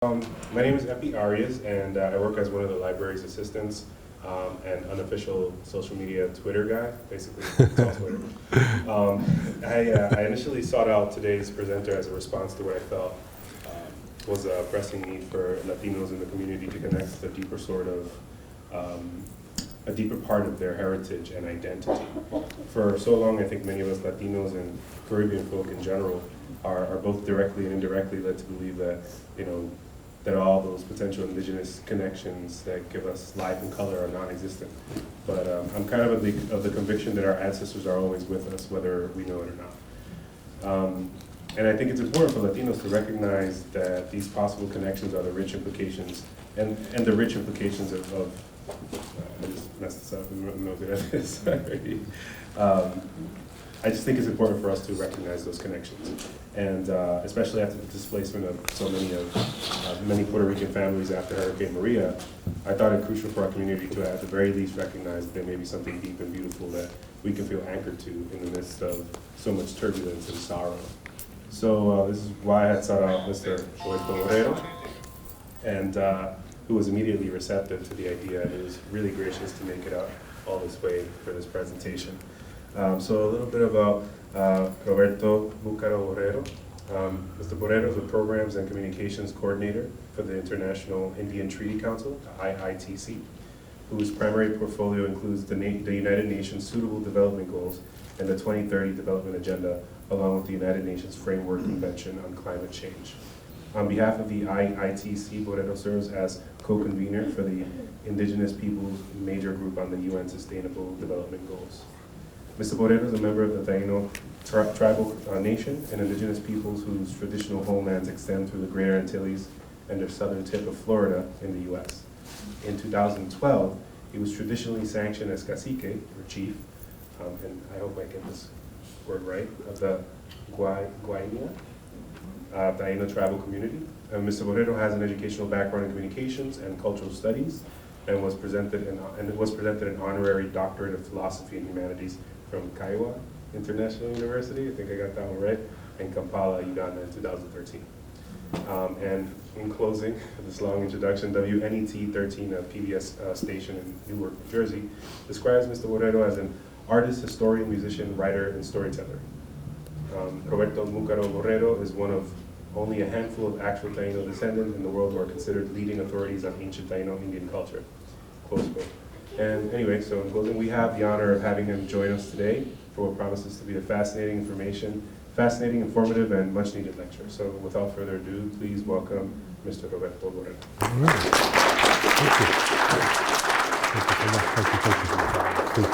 My name is Epi Arias, and I work as one of the library's assistants and unofficial social media Twitter guy, basically. It's all Twitter. I initially sought out today's presenter as a response to what I felt was a pressing need for Latinos in the community to connect with a deeper sort of, a deeper part of their heritage and identity. For so long, I think many of us Latinos and Caribbean folk in general are both directly and indirectly led to believe that, that all those potential indigenous connections that give us life and color are non-existent. But I'm kind of the conviction that our ancestors are always with us, whether we know it or not. And I think it's important for Latinos to recognize that these possible connections are the rich implications, and the rich implications of I just messed this up, I'm no good at this already. I just think it's important for us to recognize those connections. And especially after the displacement of many Puerto Rican families after Hurricane Maria, I thought it crucial for our community to at the very least recognize that there may be something deep and beautiful that we can feel anchored to in the midst of so much turbulence and sorrow. So this is why I had sought out Mr. Roberto Borrero, and who was immediately receptive to the idea and was really gracious to make it out all this way for this presentation. So a little bit about Roberto Múkaro Borrero. Mr. Borrero is a Programs and Communications Coordinator for the International Indian Treaty Council, the IITC, whose primary portfolio includes the United Nations Suitable Development Goals and the 2030 Development Agenda, along with the United Nations Framework Convention on Climate Change. On behalf of the IITC, Borrero serves as co-convener for the Indigenous Peoples Major Group on the UN Sustainable Development Goals. Mr. Borrero is a member of the Taíno tribal nation and indigenous peoples whose traditional homelands extend through the Greater Antilles and the southern tip of Florida in the U.S. In 2012, he was traditionally sanctioned as cacique, or chief, and I hope I get this word right, of the Guayana Taíno tribal community. Mr. Borrero has an educational background in communications and cultural studies, and was presented an honorary doctorate of philosophy and humanities from Kaiwa International University, I think I got that one right, in Kampala, Uganda in 2013. And in closing, this long introduction, WNET 13, a PBS station in Newark, New Jersey, describes Mr. Borrero as an artist, historian, musician, writer, and storyteller. Roberto Múkaro Borrero is one of only a handful of actual Taíno descendants in the world who are considered leading authorities on ancient Taíno Indian culture. Close quote. And anyway, so in closing, we have the honor of having him join us today for what promises to be a fascinating, informative, and much needed lecture. So without further ado, please welcome Mr. Roberto Borrero. All right. Thank you. Thank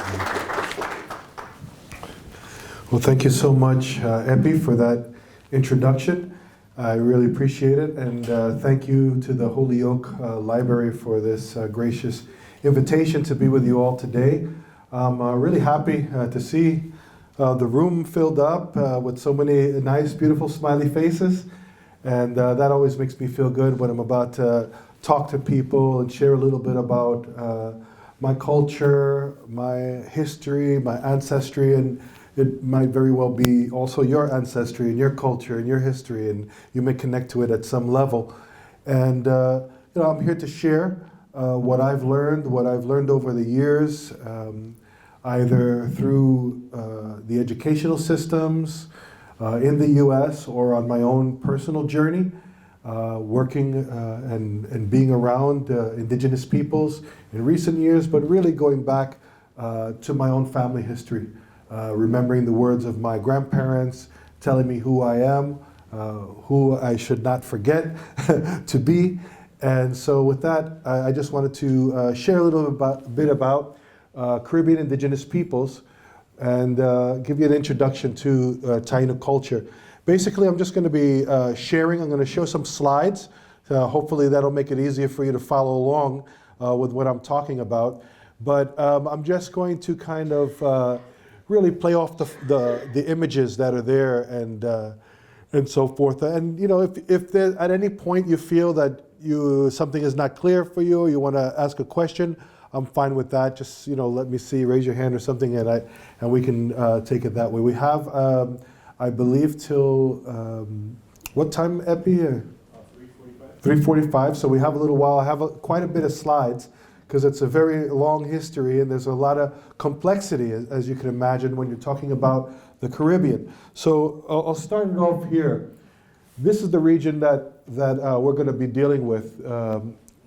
you. Well, thank you so much, Epi, for that introduction. I really appreciate it, and thank you to the Holyoke Library for this gracious invitation to be with you all today. I'm really happy to see the room filled up with so many nice, beautiful, smiley faces, and that always makes me feel good when I'm about to talk to people and share a little bit about my culture, my history, my ancestry, and it might very well be also your ancestry and your culture and your history, and you may connect to it at some level. And I'm here to share what I've learned over the years, either through the educational systems in the U.S. or on my own personal journey, working and being around indigenous peoples in recent years, but really going back to my own family history. Remembering the words of my grandparents, telling me who I am, who I should not forget to be. And so with that, I just wanted to share a little bit about Caribbean indigenous peoples and give you an introduction to Taíno culture. Basically, I'm just going to be sharing. I'm going to show some slides. Hopefully that'll make it easier for you to follow along with what I'm talking about. But I'm just going to kind of really play off the images that are there and so forth. And if there, at any point you feel that something is not clear for you, or you want to ask a question, I'm fine with that. Just let me see, raise your hand or something, and we can take it that way. We have, I believe, till what time, Epi? 3:45, so we have a little while. I have quite a bit of slides because it's a very long history and there's a lot of complexity, as you can imagine, when you're talking about the Caribbean. So I'll start it off here. This is the region that we're going to be dealing with,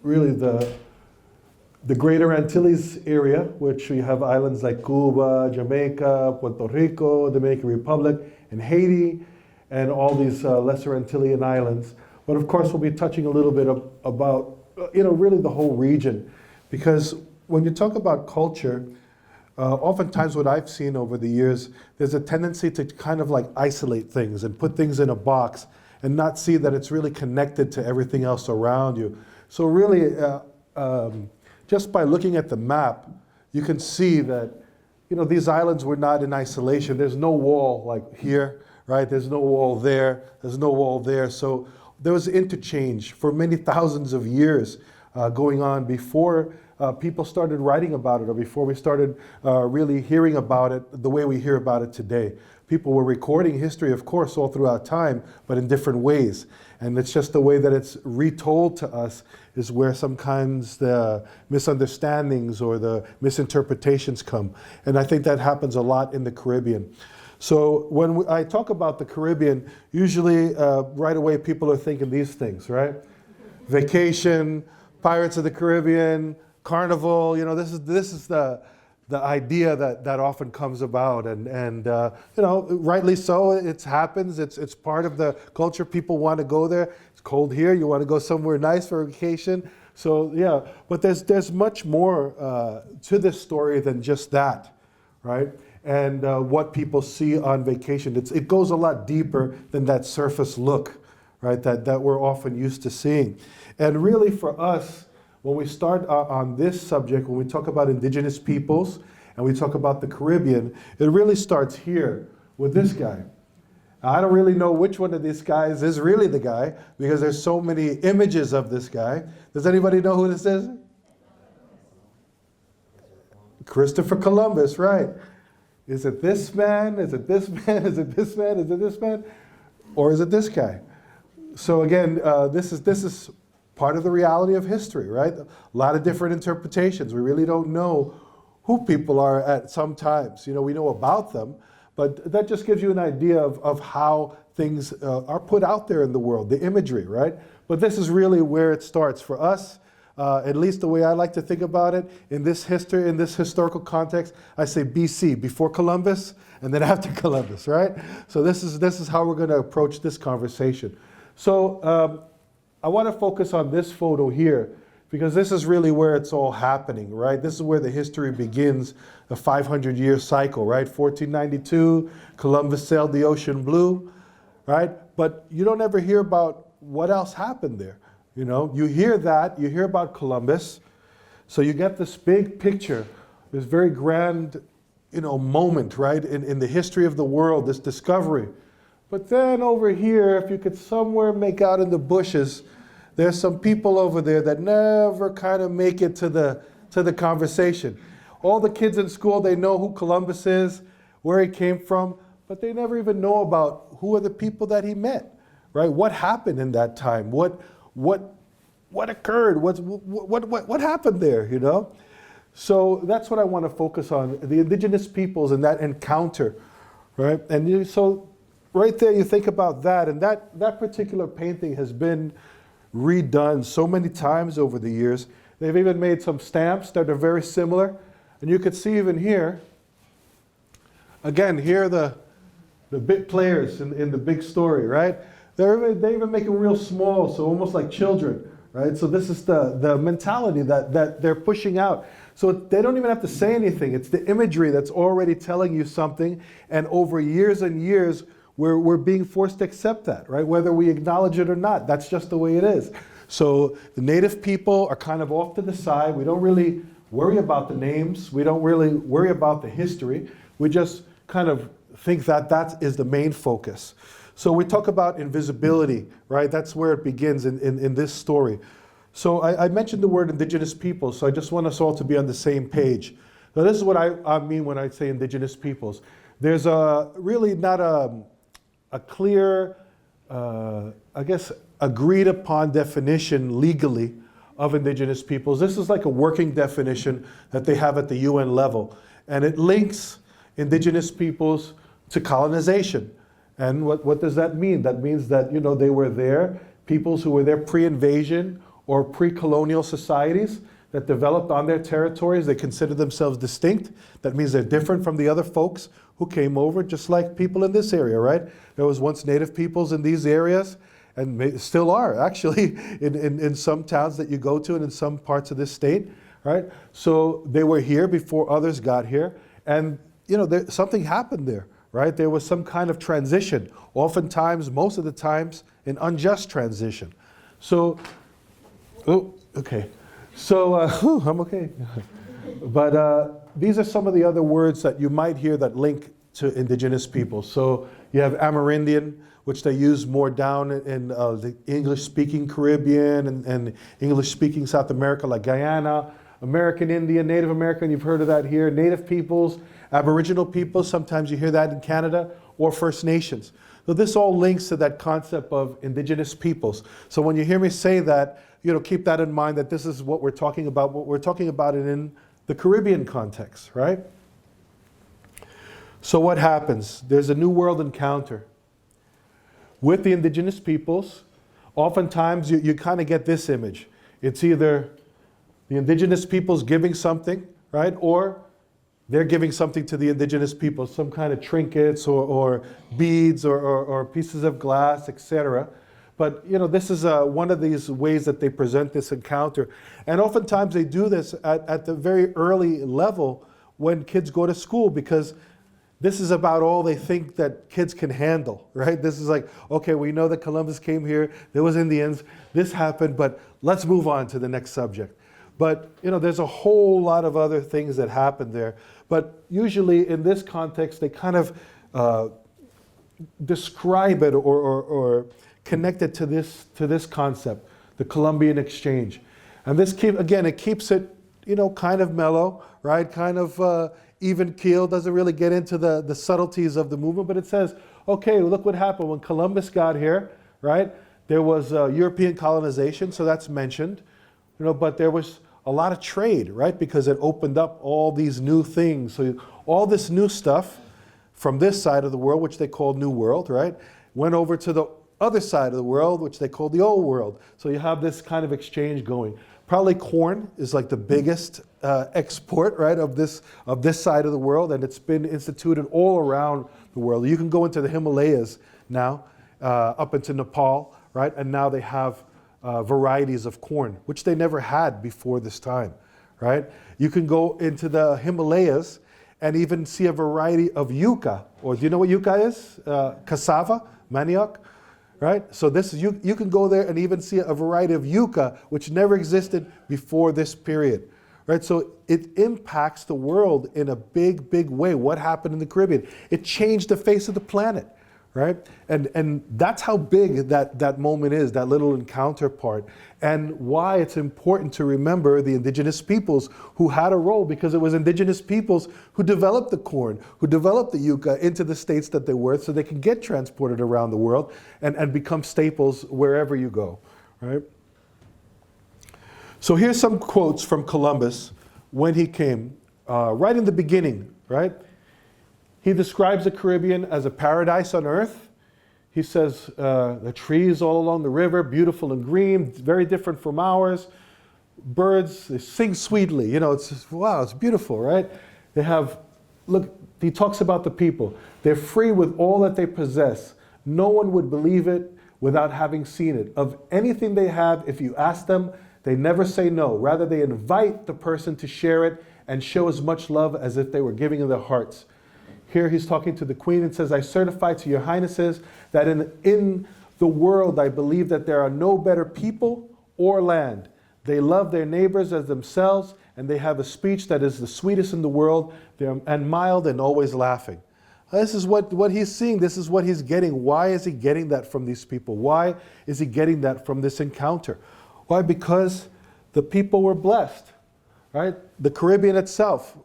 really the Greater Antilles area, which we have islands like Cuba, Jamaica, Puerto Rico, Dominican Republic, and Haiti, and all these lesser Antillean islands. But of course, we'll be touching a little bit about, really the whole region. Because when you talk about culture, oftentimes what I've seen over the years, there's a tendency to kind of like isolate things and put things in a box and not see that it's really connected to everything else around you. So really, just by looking at the map, you can see that, these islands were not in isolation. There's no wall like here, right? There's no wall there. There's no wall there. So there was interchange for many thousands of years going on before people started writing about it or before we started really hearing about it the way we hear about it today. People were recording history, of course, all throughout time, but in different ways. And it's just the way that it's retold to us is where sometimes the misunderstandings or the misinterpretations come. And I think that happens a lot in the Caribbean. So when I talk about the Caribbean, usually right away people are thinking these things, right? Vacation, Pirates of the Caribbean, Carnival, this is the idea that often comes about, and rightly so. It happens. It's part of the culture. People want to go there. It's cold here. You want to go somewhere nice for a vacation. So yeah, but there's much more to this story than just that, right? And what people see on vacation, it goes a lot deeper than that surface look, right? That we're often used to seeing, and really for us. When we start on this subject, when we talk about indigenous peoples and we talk about the Caribbean, it really starts here with this guy. I don't really know which one of these guys is really the guy because there's so many images of this guy. Does anybody know who this is? Christopher Columbus, right. Is it this man? Is it this man? Is it this man? Is it this man? Or is it this guy? So again, this is part of the reality of history, right? A lot of different interpretations. We really don't know who people are at some times. We know about them, but that just gives you an idea of how things are put out there in the world, the imagery, right? But this is really where it starts for us, at least the way I like to think about it. In this history, in this historical context, I say BC, before Columbus, and then after Columbus, right? So this is how we're going to approach this conversation. So I want to focus on this photo here because this is really where it's all happening, right? This is where the history begins, a 500-year cycle, right? 1492, Columbus sailed the ocean blue, right? But you don't ever hear about what else happened there. You hear that, you hear about Columbus, so you get this big picture, this very grand, moment, right? In the history of the world, this discovery. But then over here, if you could somewhere make out in the bushes, there's some people over there that never kind of make it to the conversation. All the kids in school, they know who Columbus is, where he came from, but they never even know about who are the people that he met, right? What happened in that time? What occurred? What happened there? So that's what I want to focus on: the indigenous peoples and that encounter, right? And so. Right there, you think about that, and that particular painting has been redone so many times over the years. They've even made some stamps that are very similar, and you could see even here, again, here are the big players in the big story, right? They even make it real small, so almost like children, right? So this is the mentality that they're pushing out. So they don't even have to say anything. It's the imagery that's already telling you something, and over years and years, we're being forced to accept that, right? Whether we acknowledge it or not, that's just the way it is. So the native people are kind of off to the side. We don't really worry about the names. We don't really worry about the history. We just kind of think that is the main focus. So we talk about invisibility, right? That's where it begins in this story. So I mentioned the word indigenous peoples, so I just want us all to be on the same page. Now this is what I mean when I say indigenous peoples. There's really not a clear I guess, agreed upon definition legally of indigenous peoples. This is like a working definition that they have at the UN level. And it links indigenous peoples to colonization. And what does that mean? That means that, you know, they were there, peoples who were there pre-invasion or pre-colonial societies that developed on their territories. They consider themselves distinct. That means they're different from the other folks who came over, just like people in this area, right? There was once native peoples in these areas, and still are, actually, in some towns that you go to and in some parts of this state, right? So they were here before others got here, and, you know, something happened there, right? There was some kind of transition, oftentimes, most of the times, an unjust transition. So, oh, okay. So, I'm okay. But these are some of the other words that you might hear that link to indigenous people. So you have Amerindian, which they use more down in the English-speaking Caribbean and English-speaking South America, like Guyana. American Indian, Native American, you've heard of that here. Native peoples, Aboriginal peoples, sometimes you hear that in Canada, or First Nations. So this all links to that concept of indigenous peoples. So when you hear me say that, you know, keep that in mind, that this is what we're talking about. What we're talking about it in the Caribbean context, right? So what happens? There's a New World encounter with the indigenous peoples. Oftentimes you kind of get this image. It's either the indigenous peoples giving something, right? Or they're giving something to the indigenous people, some kind of trinkets or beads or pieces of glass, etc. But, you know, this is one of these ways that they present this encounter. And oftentimes they do this at the very early level when kids go to school, because this is about all they think that kids can handle, right? This is like, okay, we know that Columbus came here, there was Indians, this happened, but let's move on to the next subject. But, you know, there's a whole lot of other things that happen there. But usually in this context, they kind of describe it or connect it to this concept, the Columbian Exchange. And this it keeps it, you know, kind of mellow, right? Kind of even keel, doesn't really get into the subtleties of the movement, but it says, okay, look what happened when Columbus got here, right? There was European colonization, so that's mentioned, you know, but there was a lot of trade, right? Because it opened up all these new things. So all this new stuff from this side of the world, which they called New World, right, went over to the other side of the world, which they called the Old World. So you have this kind of exchange going. Probably corn is like the biggest export, right, of this side of the world, and it's been instituted all around the world. You can go into the Himalayas now, up into Nepal, right, and now they have varieties of corn, which they never had before this time, right? You can go into the Himalayas and even see a variety of yucca, or do you know what yucca is? Cassava, manioc, right? So this is, you can go there and even see a variety of yucca, which never existed before this period, right? So it impacts the world in a big, big way. What happened in the Caribbean? It changed the face of the planet, right? And that's how big that moment is, that little encounter part, and why it's important to remember the indigenous peoples who had a role, because it was indigenous peoples who developed the corn, who developed the yucca into the states that they were, so they can get transported around the world and become staples wherever you go, right? So here's some quotes from Columbus when he came, right in the beginning, right? He describes the Caribbean as a paradise on earth. He says the trees all along the river, beautiful and green, very different from ours. Birds, they sing sweetly. You know, it's just, wow, it's beautiful, right? They have, look, he talks about the people. They're free with all that they possess. No one would believe it without having seen it. Of anything they have, if you ask them, they never say no. Rather, they invite the person to share it and show as much love as if they were giving of their hearts. Here he's talking to the Queen and says, I certify to your highnesses that in the world I believe that there are no better people or land. They love their neighbors as themselves, and they have a speech that is the sweetest in the world, and mild and always laughing. This is what he's seeing. This is what he's getting. Why is he getting that from these people? Why is he getting that from this encounter? Why? Because the people were blessed, right? The Caribbean itself.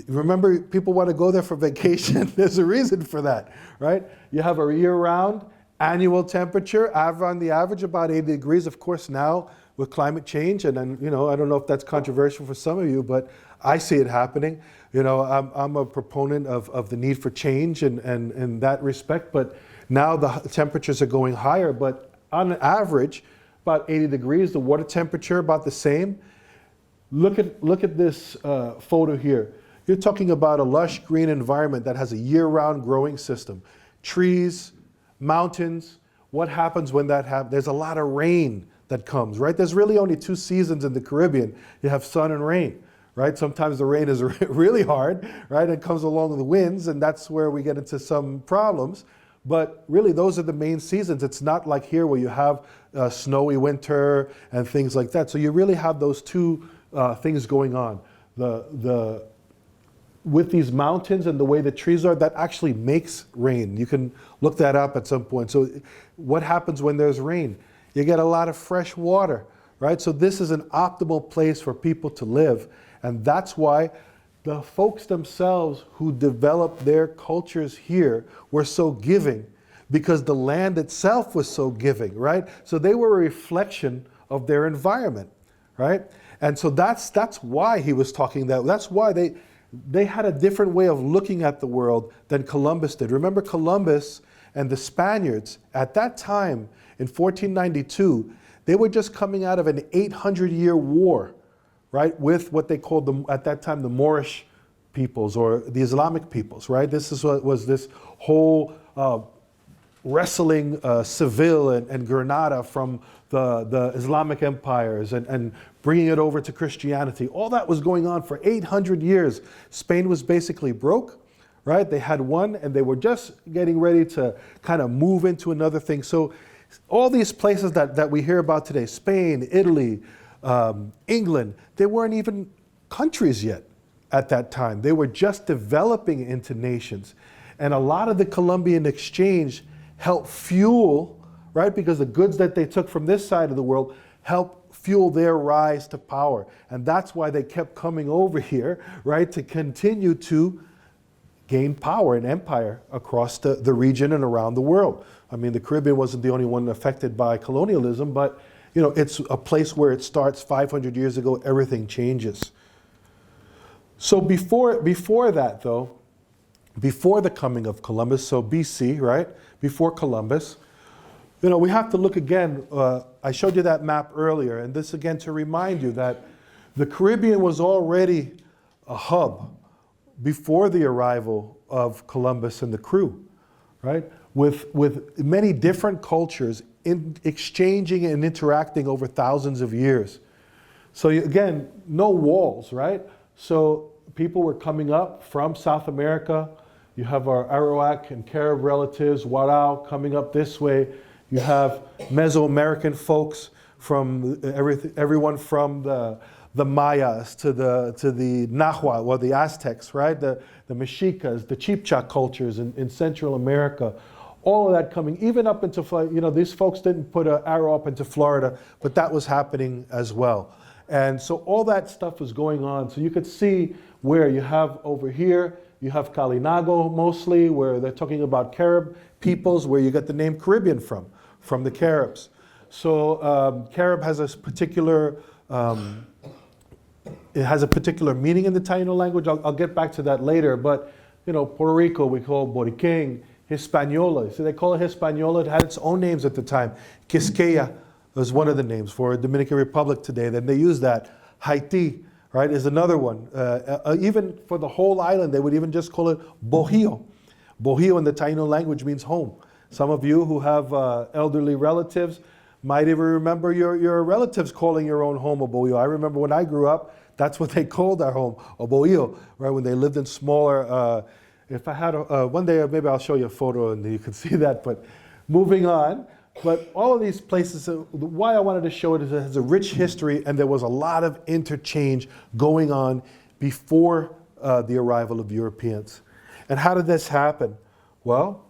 Remember, people want to go there for vacation. There's a reason for that, right? You have a year-round Annual temperature, on the average, about 80 degrees. Of course, now with climate change, and then, I don't know if that's controversial for some of you, but I see it happening. I'm a proponent of the need for change in that respect, but now the temperatures are going higher, but on average, about 80 degrees, the water temperature about the same. Look at this photo here. You're talking about a lush green environment that has a year-round growing system. Trees, mountains. What happens when that happens? There's a lot of rain that comes, right? There's really only 2 seasons in the Caribbean. You have sun and rain, right? Sometimes the rain is really hard, right? It comes along with the winds, and that's where we get into some problems. But really, those are the main seasons. It's not like here where you have a snowy winter and things like that. So you really have those 2 things going on. With these mountains and the way the trees are, that actually makes rain. You can look that up at some point. So what happens when there's rain? You get a lot of fresh water, right? So this is an optimal place for people to live. And that's why the folks themselves who developed their cultures here were so giving, because the land itself was so giving, right? So they were a reflection of their environment, right? And so that's why he was talking that. That's why they had a different way of looking at the world than Columbus did. Remember, Columbus and the Spaniards, at that time, in 1492, they were just coming out of an 800-year war, right, with what they called, at that time, the Moorish peoples or the Islamic peoples, right? This is what was this whole wrestling Seville and Granada from the Islamic empires and bringing it over to Christianity. All that was going on for 800 years. Spain was basically broke, right? They had won, and they were just getting ready to kind of move into another thing. So all these places that we hear about today, Spain, Italy, England, they weren't even countries yet at that time. They were just developing into nations. And a lot of the Columbian Exchange helped fuel, right? Because the goods that they took from this side of the world helped fuel their rise to power. And that's why they kept coming over here, right? To continue to gain power and empire across the region and around the world. I mean, the Caribbean wasn't the only one affected by colonialism, but it's a place where it starts 500 years ago, everything changes. So before that though, before the coming of Columbus, so BC, right? Before Columbus, we have to look again. I showed you that map earlier, and this again to remind you that the Caribbean was already a hub before the arrival of Columbus and the crew, right? With many different cultures exchanging and interacting over thousands of years. So again, no walls, right? So people were coming up from South America. You have our Arawak and Carib relatives, Warao, coming up this way. You have Mesoamerican folks from everyone from the Mayas to the Nahua, or the Aztecs, right? The Mexicas, the Chibcha cultures in Central America. All of that coming, even up into, these folks didn't put an arrow up into Florida, but that was happening as well. And so all that stuff was going on. So you could see where you have over here, you have Kalinago mostly, where they're talking about Carib peoples, where you get the name Caribbean from the Caribs. So Carib has a particular, it has a particular meaning in the Taíno language. I'll get back to that later, but Puerto Rico we call Boriquén, Hispaniola. So they call it Hispaniola. It had its own names at the time. Quisqueya was one of the names for Dominican Republic today. Then they use that. Haiti, right, is another one. Even for the whole island, they would even just call it Bohio. Bohio in the Taíno language means home. Some of you who have elderly relatives might even remember your relatives calling your own home a Bohio. I remember when I grew up, that's what they called our home, a Bohio, right, when they lived in smaller. If I had one day, maybe I'll show you a photo and you can see that, but moving on. But all of these places, why I wanted to show it is it has a rich history, and there was a lot of interchange going on before the arrival of Europeans. And how did this happen? Well,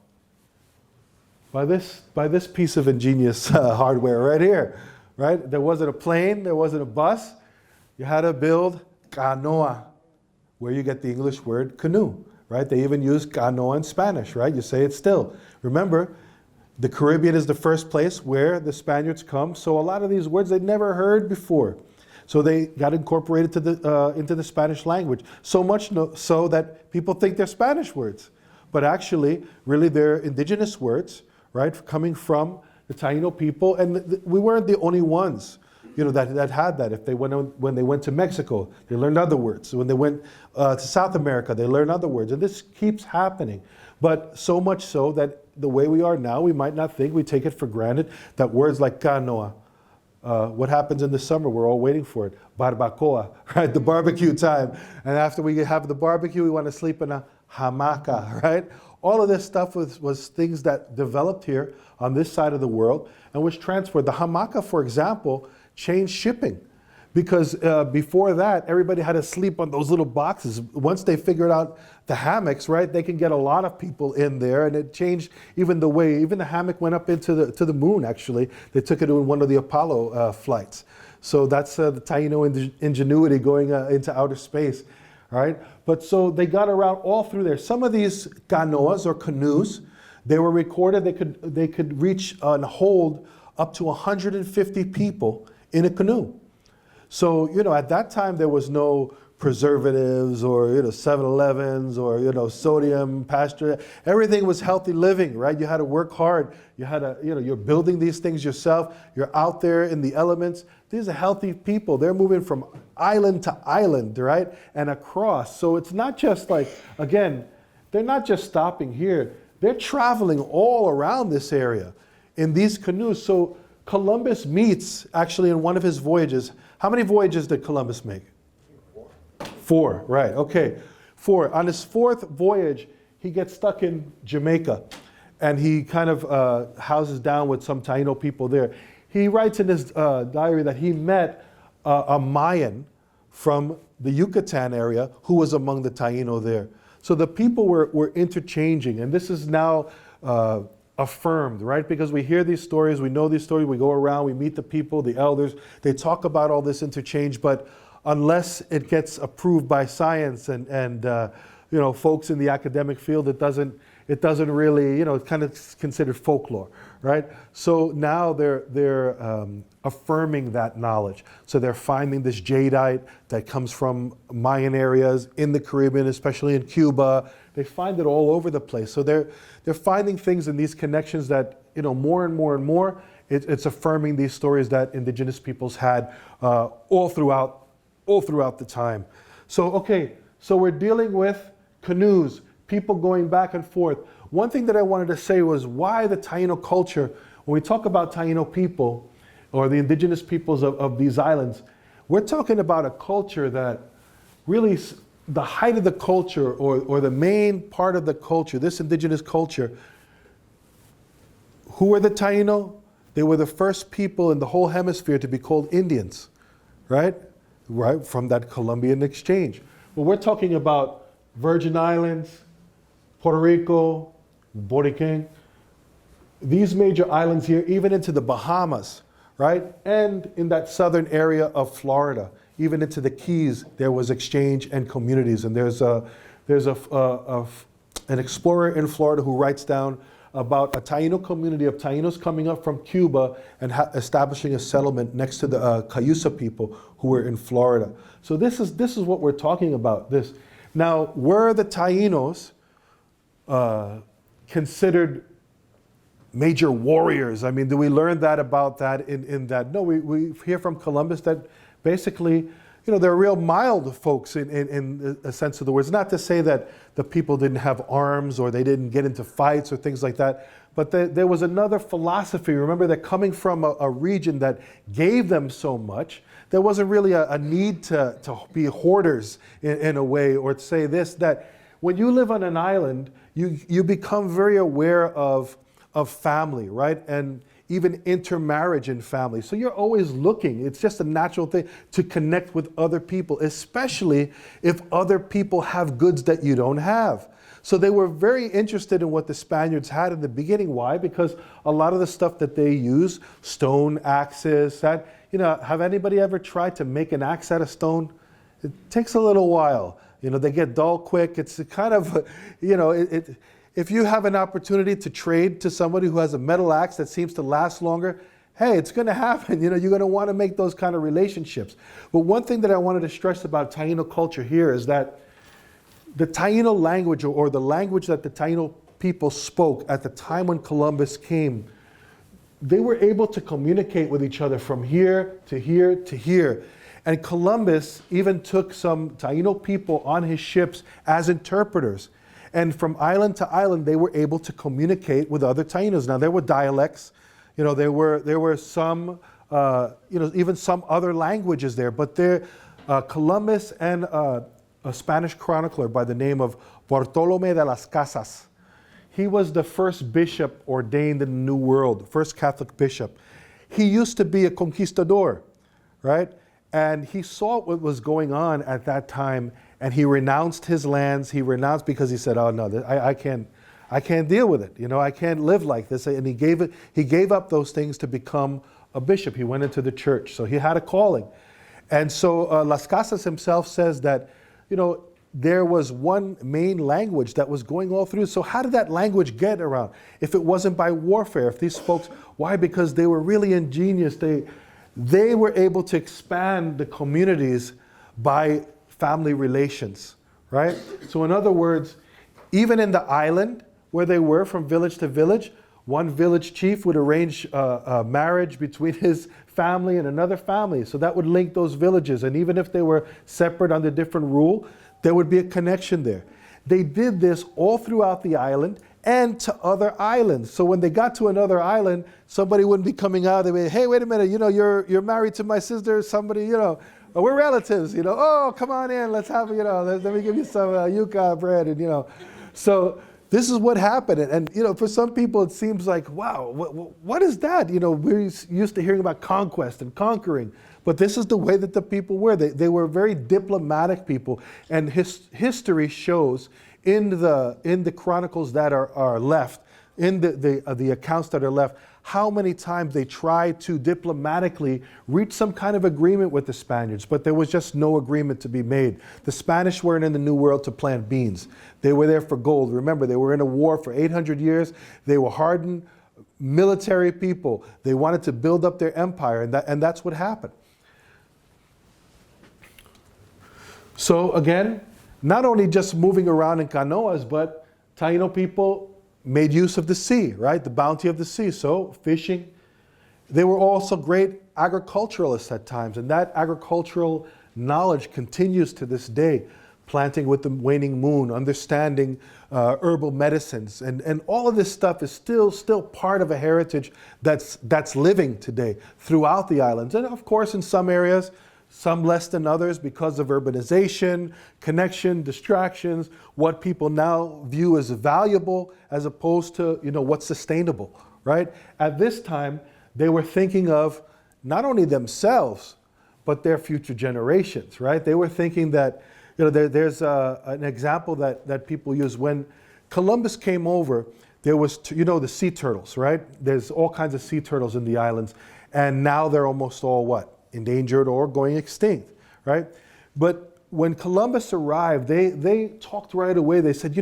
by this piece of ingenious hardware right here, right? There wasn't a plane, there wasn't a bus. You had to build canoa, where you get the English word canoe, right? They even use canoa in Spanish, right? You say it still. Remember, The Caribbean is the first place where the Spaniards come, so a lot of these words they'd never heard before. So they got incorporated into the Spanish language, so much so that people think they're Spanish words. But actually, really they're indigenous words, right, coming from the Taíno people, and we weren't the only ones, that had that. If when they went to Mexico, they learned other words. When they went to South America, they learned other words, and this keeps happening. But so much so that the way we are now, we might not think, we take it for granted that words like canoa, what happens in the summer, we're all waiting for it. Barbacoa, right? The barbecue time. And after we have the barbecue, we want to sleep in a hamaca, right? All of this stuff was things that developed here on this side of the world and was transferred. The hamaca, for example, changed shipping. Because before that, everybody had to sleep on those little boxes. Once they figured out the hammocks, right, they can get a lot of people in there, and it changed even the way, even the hammock went up to the moon, actually. They took it in one of the Apollo flights. So that's the Taíno ingenuity going into outer space, all right? But so they got around all through there. Some of these canoas or canoes, they were recorded, they could reach and hold up to 150 people in a canoe. So, at that time there was no preservatives or, 7-Elevens or, sodium, pasture. Everything was healthy living, right? You had to work hard. You had to, you're building these things yourself. You're out there in the elements. These are healthy people. They're moving from island to island, right? And across. So it's not just like, again, they're not just stopping here. They're traveling all around this area in these canoes. So Columbus meets, actually, in one of his voyages. How many voyages did Columbus make? 4, right, okay. 4. On his 4th voyage, he gets stuck in Jamaica, and he kind of houses down with some Taíno people there. He writes in his diary that he met a Mayan from the Yucatan area who was among the Taíno there. So the people were interchanging, and this is now affirmed, right? Because we hear these stories, we know these stories, we go around, we meet the people, the elders, they talk about all this interchange, but unless it gets approved by science and folks in the academic field, it doesn't really, it's kind of considered folklore, right? So now they're affirming that knowledge. So they're finding this jadeite that comes from Mayan areas in the Caribbean, especially in Cuba. They find it all over the place. So they're finding things in these connections that, more and more and more, it's affirming these stories that indigenous peoples had all throughout the time. So, okay, so we're dealing with canoes, people going back and forth. One thing that I wanted to say was why the Taíno culture, when we talk about Taíno people or the indigenous peoples of these islands, we're talking about a culture that really, the height of the culture or the main part of the culture, this indigenous culture, who were the Taíno? They were the first people in the whole hemisphere to be called Indians, right? Right, from that Columbian Exchange. Well, we're talking about Virgin Islands, Puerto Rico, Boricua, these major islands here, even into the Bahamas, right? And in that southern area of Florida, even into the Keys, there was exchange and communities. And there's an explorer in Florida who writes down about a Taíno community of Taínos coming up from Cuba and establishing a settlement next to the Cayusa people who were in Florida. So this is what we're talking about. This now, were the Taínos considered major warriors? I mean, do we learn that about that in that? No, we hear from Columbus that basically, they're real mild folks in a sense of the words. Not to say that the people didn't have arms or they didn't get into fights or things like that, but there was another philosophy. Remember, they're coming from a region that gave them so much. There wasn't really a need to be hoarders in a way, or to say this, that when you live on an island, you become very aware of family, right? And even intermarriage in family. So you're always looking. It's just a natural thing to connect with other people, especially if other people have goods that you don't have. So they were very interested in what the Spaniards had in the beginning. Why? Because a lot of the stuff that they use, stone axes, have anybody ever tried to make an axe out of stone? It takes a little while. They get dull quick. It's kind of, if you have an opportunity to trade to somebody who has a metal axe that seems to last longer, hey, it's going to happen. You're going to want to make those kind of relationships. But one thing that I wanted to stress about Taíno culture here is that the Taíno language, or the language that the Taíno people spoke at the time when Columbus came, they were able to communicate with each other from here to here to here. And Columbus even took some Taíno people on his ships as interpreters. And from island to island, they were able to communicate with other Taínos. Now, there were dialects. There were some, even some other languages there. But Columbus and a Spanish chronicler by the name of Bartolomé de las Casas, he was the first bishop ordained in the New World, first Catholic bishop. He used to be a conquistador, right? And he saw what was going on at that time, and he renounced his lands. He renounced because he said, "Oh no, I can't deal with it. I can't live like this." And he gave up those things to become a bishop. He went into the church, so he had a calling. And so Las Casas himself says that, there was one main language that was going all through. So how did that language get around? If it wasn't by warfare, if these folks, why? Because they were really ingenious. They were able to expand the communities by family relations, right? So in other words, even in the island where they were from village to village, one village chief would arrange a marriage between his family and another family. So that would link those villages. And even if they were separate under different rule, there would be a connection there. They did this all throughout the island and to other islands. So when they got to another island, somebody wouldn't be coming out and be, "Hey, wait a minute, you're married to my sister, somebody, we're relatives, oh, come on in, let's have, let me give you some yuca bread," and, So this is what happened. And for some people, it seems like, wow, what is that? We're used to hearing about conquest and conquering. But this is the way that the people were. They were very diplomatic people. And history shows in the chronicles that are left, in the accounts that are left, how many times they tried to diplomatically reach some kind of agreement with the Spaniards, but there was just no agreement to be made. The Spanish weren't in the New World to plant beans. They were there for gold. Remember, they were in a war for 800 years. They were hardened military people. They wanted to build up their empire, and that's what happened. So again, not only just moving around in canoas, but Taíno people made use of the sea, right? The bounty of the sea. So fishing. They were also great agriculturalists at times, and that agricultural knowledge continues to this day. Planting with the waning moon, understanding herbal medicines, and all of this stuff is still part of a heritage that's living today throughout the islands. And of course, in some areas, some less than others because of urbanization, connection, distractions, what people now view as valuable as opposed to what's sustainable, right? At this time, they were thinking of not only themselves, but their future generations, right? They were thinking that, there's an example that people use. When Columbus came over, there was, the sea turtles, right? There's all kinds of sea turtles in the islands, and now they're almost all what? Endangered or going extinct, right? But when Columbus arrived, they talked right away. They said,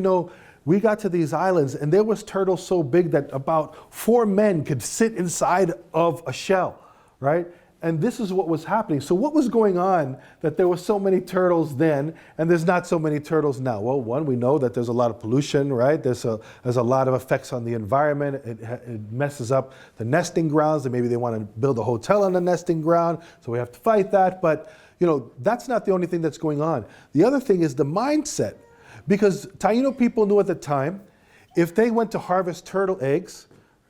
we got to these islands and there was turtles so big that about 4 men could sit inside of a shell, right? And this is what was happening. So what was going on that there were so many turtles then and there's not so many turtles now? Well, one, we know that there's a lot of pollution, right? There's a lot of effects on the environment. It messes up the nesting grounds. And maybe they want to build a hotel on the nesting ground, so we have to fight that. But that's not the only thing that's going on. The other thing is the mindset, because Taíno people knew at the time, if they went to harvest turtle eggs,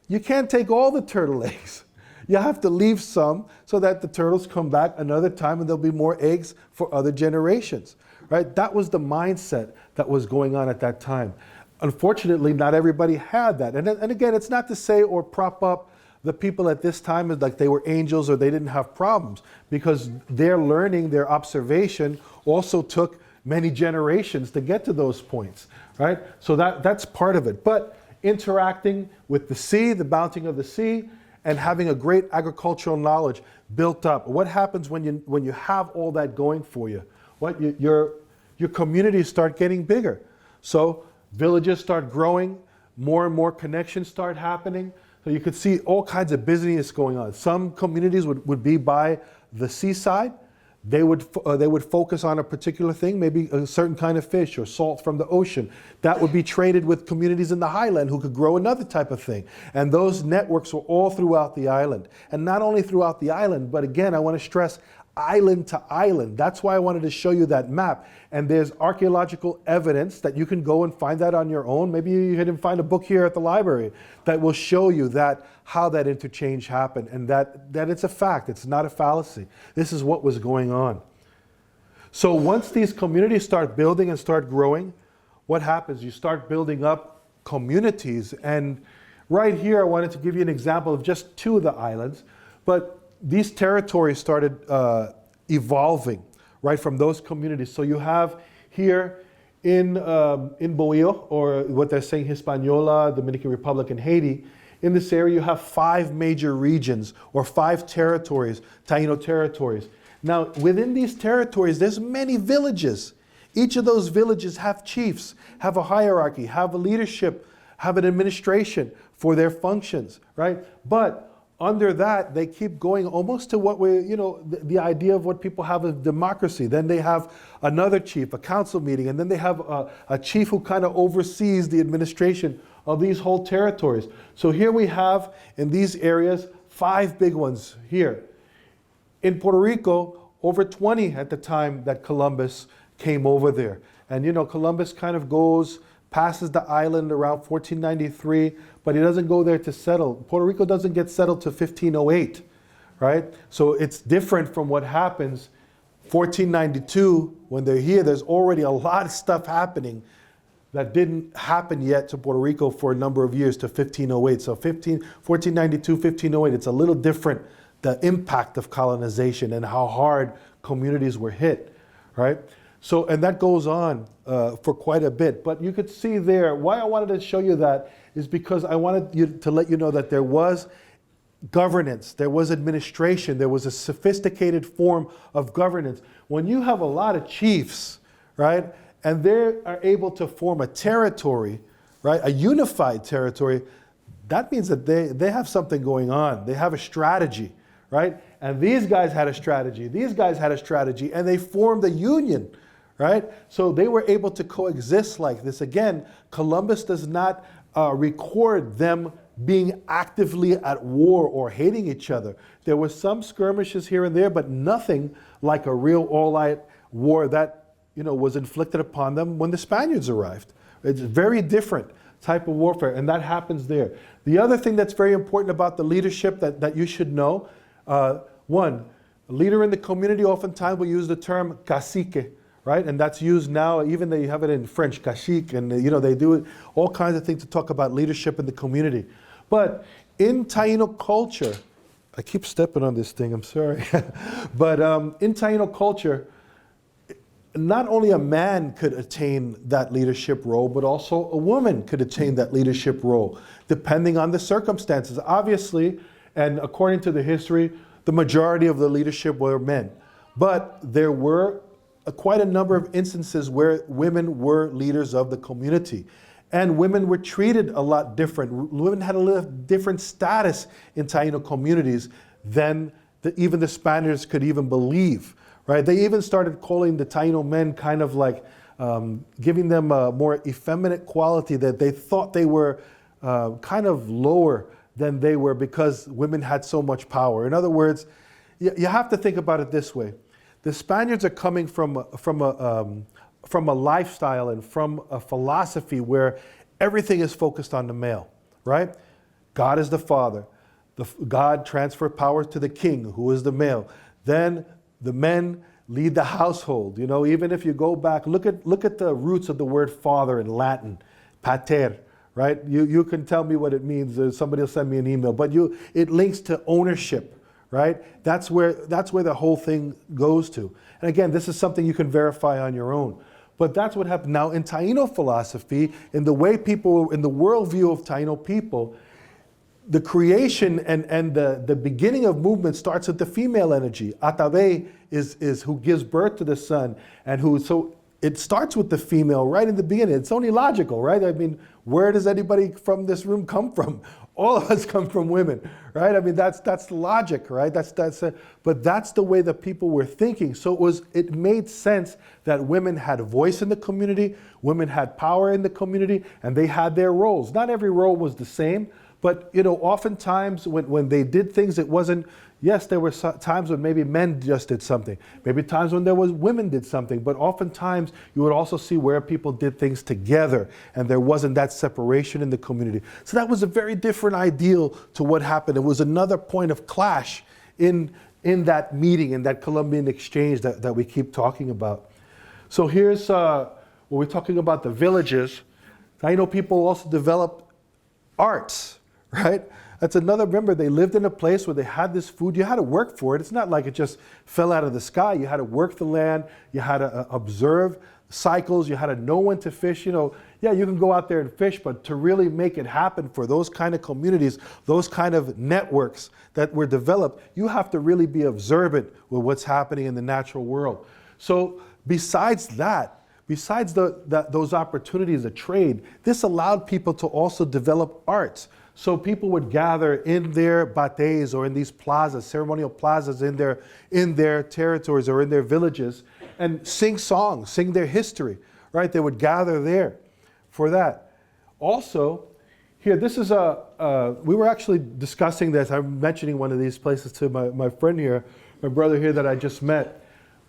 you can't take all the turtle eggs. You have to leave some so that the turtles come back another time and there'll be more eggs for other generations, right? That was the mindset that was going on at that time. Unfortunately, not everybody had that. And again, it's not to say or prop up the people at this time as like they were angels or they didn't have problems, because their learning, their observation also took many generations to get to those points, right? So that's part of it. But interacting with the sea, the bounty of the sea, and having a great agricultural knowledge built up. What happens when you have all that going for you? Your communities start getting bigger. So villages start growing, more and more connections start happening. So you could see all kinds of business going on. Some communities would be by the seaside. They would focus on a particular thing, maybe a certain kind of fish or salt from the ocean. That would be traded with communities in the highland who could grow another type of thing. And those networks were all throughout the island. And not only throughout the island, but again, I want to stress island to island. That's why I wanted to show you that map. And there's archaeological evidence that you can go and find that on your own. Maybe you can find a book here at the library that will show you that how that interchange happened, and that it's a fact. It's not a fallacy. This is what was going on. So once these communities start building and start growing, what happens? You start building up communities. And right here, I wanted to give you an example of just two of the islands. But these territories started evolving, right, from those communities. So you have here in Bohio, or what they're saying Hispaniola, Dominican Republic, and Haiti, in this area you have 5 major regions, or 5 territories, Taíno territories. Now, within these territories, there's many villages. Each of those villages have chiefs, have a hierarchy, have a leadership, have an administration for their functions, right? But under that, they keep going almost to what we, the idea of what people have as democracy. Then they have another chief, a council meeting, and then they have a chief who kind of oversees the administration of these whole territories. So here we have, in these areas, 5 big ones here. In Puerto Rico, over 20 at the time that Columbus came over there. And Columbus kind of passes the island around 1493, but he doesn't go there to settle. Puerto Rico doesn't get settled to 1508, right? So it's different from what happens 1492 when they're here. There's already a lot of stuff happening that didn't happen yet to Puerto Rico for a number of years to 1508. So 1492, 1508, it's a little different, the impact of colonization and how hard communities were hit, right? So, and that goes on for quite a bit. But you could see there, why I wanted to show you that is because I wanted to let you know that there was governance, there was administration, there was a sophisticated form of governance. When you have a lot of chiefs, right, and they are able to form a territory, right, a unified territory, that means that they have something going on. They have a strategy, right? And these guys had a strategy, these guys had a strategy, and they formed a union, right? So they were able to coexist like this. Again, Columbus does not record them being actively at war or hating each other. There were some skirmishes here and there, but nothing like a real all-out war that was inflicted upon them when the Spaniards arrived. It's a very different type of warfare, and that happens there. The other thing that's very important about the leadership that you should know, one, a leader in the community oftentimes will use the term cacique, right? And that's used now, even they have it in French, cacique, and they do it, all kinds of things to talk about leadership in the community. But in Taíno culture, I keep stepping on this thing, I'm sorry. But in Taíno culture, not only a man could attain that leadership role, but also a woman could attain that leadership role, depending on the circumstances. Obviously, and according to the history, the majority of the leadership were men. But there were quite a number of instances where women were leaders of the community. And women were treated a lot different. Women had a little different status in Taíno communities than even the Spaniards could even believe. Right? They even started calling the Taíno men kind of like giving them a more effeminate quality, that they thought they were kind of lower than they were because women had so much power. In other words, you have to think about it this way. The Spaniards are coming from a lifestyle and from a philosophy where everything is focused on the male, right? God is the father. God transferred power to the king, who is the male. Then the men lead the household. Even if you go back, look at the roots of the word father in Latin, pater, right? You can tell me what it means. Somebody will send me an email. But it links to ownership, right? That's where the whole thing goes to. And again, this is something you can verify on your own. But that's what happened. Now, in Taíno philosophy, in the worldview of Taíno people, the creation and the beginning of movement starts with the female energy. Atabe is who gives birth to the sun, and so it starts with the female right in the beginning. It's only logical, right? I mean, where does anybody from this room come from? All of us come from women, right? I mean, that's the logic, right? But that's the way that people were thinking. So it made sense that women had a voice in the community, women had power in the community, and they had their roles. Not every role was the same, but oftentimes when they did things, it wasn't. Yes, there were times when maybe men just did something. Maybe times when women did something. But oftentimes you would also see where people did things together and there wasn't that separation in the community. So that was a very different ideal to what happened. It was another point of clash in that meeting, in that Columbian Exchange that we keep talking about. So here's, when we're talking about the villages, Taíno people also developed arts, right? That's another, remember, they lived in a place where they had this food. You had to work for it. It's not like it just fell out of the sky. You had to work the land. You had to observe cycles. You had to know when to fish. Yeah, you can go out there and fish, but to really make it happen for those kind of communities, those kind of networks that were developed, you have to really be observant with what's happening in the natural world. So besides that, besides those opportunities of trade, this allowed people to also develop arts. So people would gather in their bates or in these plazas, ceremonial plazas in their territories or in their villages, and sing songs, sing their history, right? They would gather there for that. Also, here, this is we were actually discussing this. I'm mentioning one of these places to my friend here, my brother here that I just met.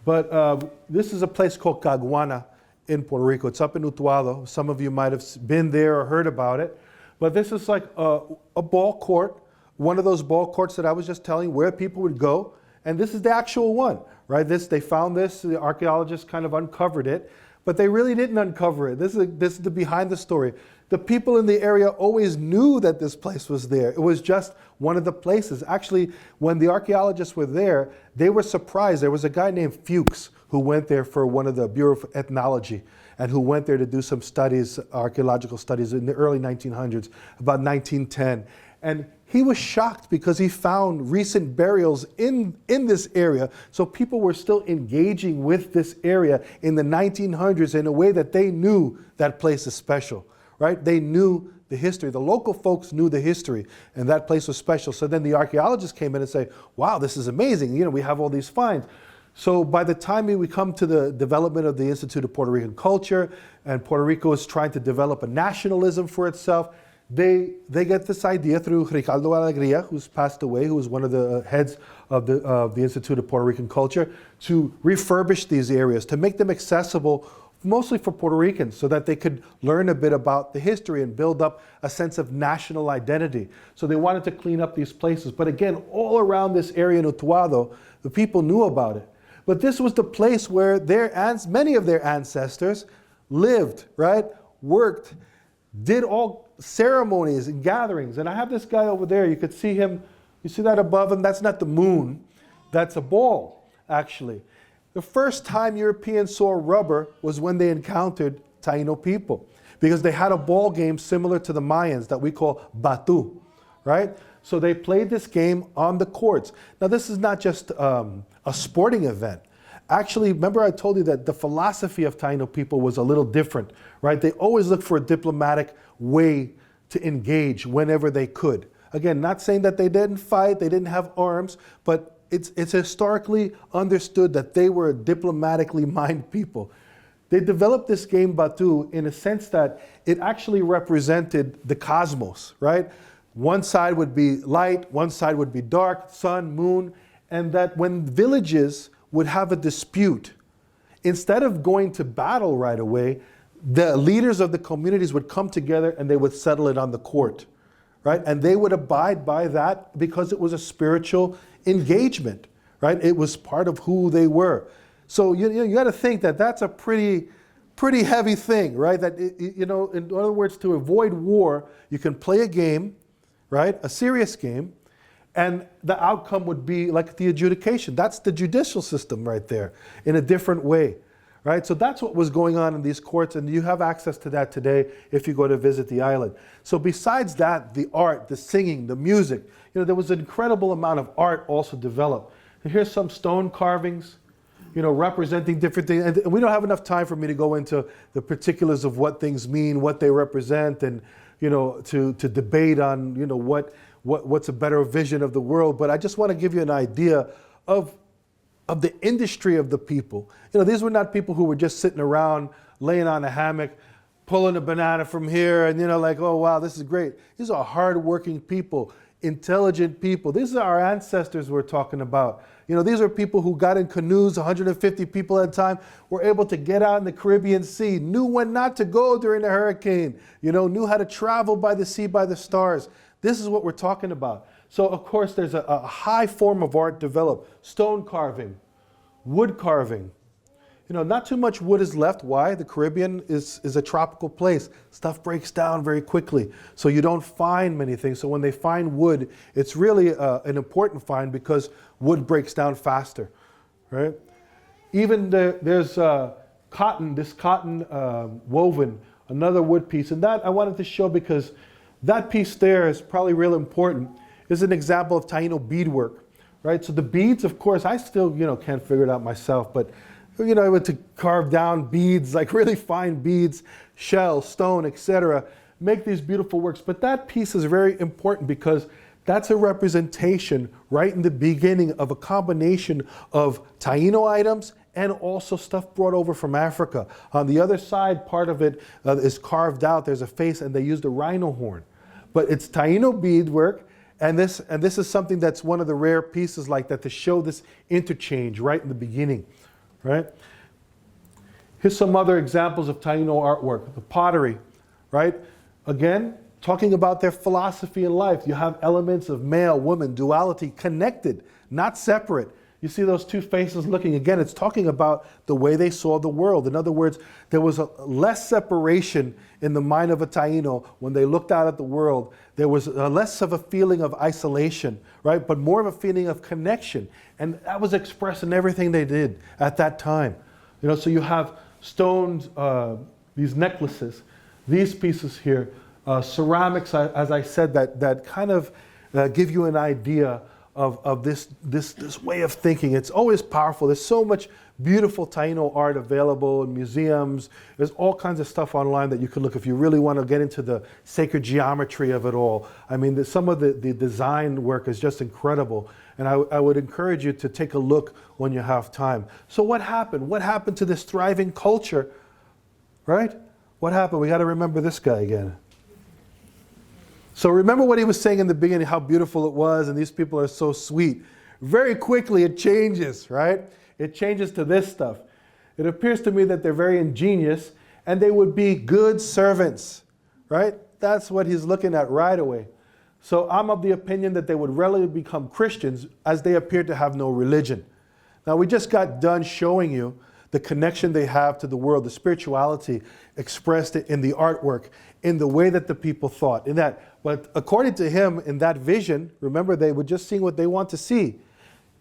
But this is a place called Caguana in Puerto Rico. It's up in Utuado. Some of you might have been there or heard about it. But this is like a ball court, one of those ball courts that I was just telling where people would go. And this is the actual one, right? They found this, the archaeologists kind of uncovered it, but they really didn't uncover it. This is the behind the story. The people in the area always knew that this place was there. It was just one of the places. Actually, when the archaeologists were there, they were surprised. There was a guy named Fuchs who went there for one of the Bureau of Ethnology, and who went there to do some studies, archaeological studies in the early 1900s, about 1910. And he was shocked because he found recent burials in this area. So people were still engaging with this area in the 1900s in a way that they knew that place is special, right? They knew the history. The local folks knew the history, and that place was special. So then the archaeologists came in and say, wow, this is amazing. We have all these finds. So by the time we come to the development of the Institute of Puerto Rican Culture, and Puerto Rico is trying to develop a nationalism for itself, they get this idea through Ricardo Alegría, who's passed away, who was one of the heads of the Institute of Puerto Rican Culture, to refurbish these areas, to make them accessible mostly for Puerto Ricans so that they could learn a bit about the history and build up a sense of national identity. So they wanted to clean up these places. But again, all around this area in Utuado, the people knew about it. But this was the place where many of their ancestors lived, right? Worked, did all ceremonies and gatherings. And I have this guy over there. You could see him. You see that above him? That's not the moon. That's a ball, actually. The first time Europeans saw rubber was when they encountered Taíno people, because they had a ball game similar to the Mayans that we call batu, right? So they played this game on the courts. Now, this is not just a sporting event. Actually, remember I told you that the philosophy of Taíno people was a little different, right? They always looked for a diplomatic way to engage whenever they could. Again, not saying that they didn't fight, they didn't have arms, but it's historically understood that they were a diplomatically minded people. They developed this game Batu in a sense that it actually represented the cosmos, right? One side would be light, one side would be dark, sun, moon, and that when villages would have a dispute, instead of going to battle right away, the leaders of the communities would come together and they would settle it on the court, right? And they would abide by that because it was a spiritual engagement, right? It was part of who they were. So you got to think that that's a pretty heavy thing, right? That in other words, to avoid war, you can play a game, right? A serious game, and the outcome would be like the adjudication. That's the judicial system right there in a different way, right? So that's what was going on in these courts, and you have access to that today if you go to visit the island. So besides that, the art, the singing, the music, there was an incredible amount of art also developed. And here's some stone carvings, representing different things. And we don't have enough time for me to go into the particulars of what things mean, what they represent, and to debate on what's a better vision of the world. But I just want to give you an idea of the industry of the people. These were not people who were just sitting around, laying on a hammock, pulling a banana from here, and like, oh wow, this is great. These are hardworking people, intelligent people. These are our ancestors we're talking about. These are people who got in canoes, 150 people at a time, were able to get out in the Caribbean Sea, knew when not to go during a hurricane, knew how to travel by the sea, by the stars. This is what we're talking about. So of course there's a high form of art developed. Stone carving, wood carving. Not too much wood is left. Why? The Caribbean is a tropical place. Stuff breaks down very quickly. So you don't find many things. So when they find wood, it's really an important find because wood breaks down faster, right? Even there's cotton, this cotton woven, another wood piece. And that I wanted to show because that piece there is probably real important. It's an example of Taíno beadwork, right? So the beads, of course, I still, can't figure it out myself, but I went to carve down beads, like really fine beads, shell, stone, etc. Make these beautiful works. But that piece is very important because that's a representation right in the beginning of a combination of Taíno items and also stuff brought over from Africa. On the other side, part of it is carved out. There's a face, and they used a rhino horn. But it's Taíno beadwork, and this is something that's one of the rare pieces like that to show this interchange right in the beginning. Right? Here's some other examples of Taíno artwork. The pottery, right? Again, talking about their philosophy in life. You have elements of male, woman, duality, connected, not separate. You see those two faces looking. Again, it's talking about the way they saw the world. In other words, there was a less separation in the mind of a Taíno when they looked out at the world. There was less of a feeling of isolation, right? But more of a feeling of connection. And that was expressed in everything they did at that time. So you have stones, these necklaces, these pieces here, ceramics, as I said, that kind of give you an idea of this way of thinking. It's always powerful. There's so much beautiful Taíno art available in museums. There's all kinds of stuff online that you can look if you really want to get into the sacred geometry of it all. I mean, some of the design work is just incredible. And I would encourage you to take a look when you have time. So what happened? What happened to this thriving culture, right? What happened? We got to remember this guy again. So remember what he was saying in the beginning, how beautiful it was, and these people are so sweet. Very quickly it changes, right? It changes to this stuff. It appears to me that they're very ingenious, and they would be good servants, right? That's what he's looking at right away. So I'm of the opinion that they would readily become Christians as they appear to have no religion. Now we just got done showing you the connection they have to the world, the spirituality expressed in the artwork, in the way that the people thought, in that. But according to him, in that vision, remember, they were just seeing what they want to see.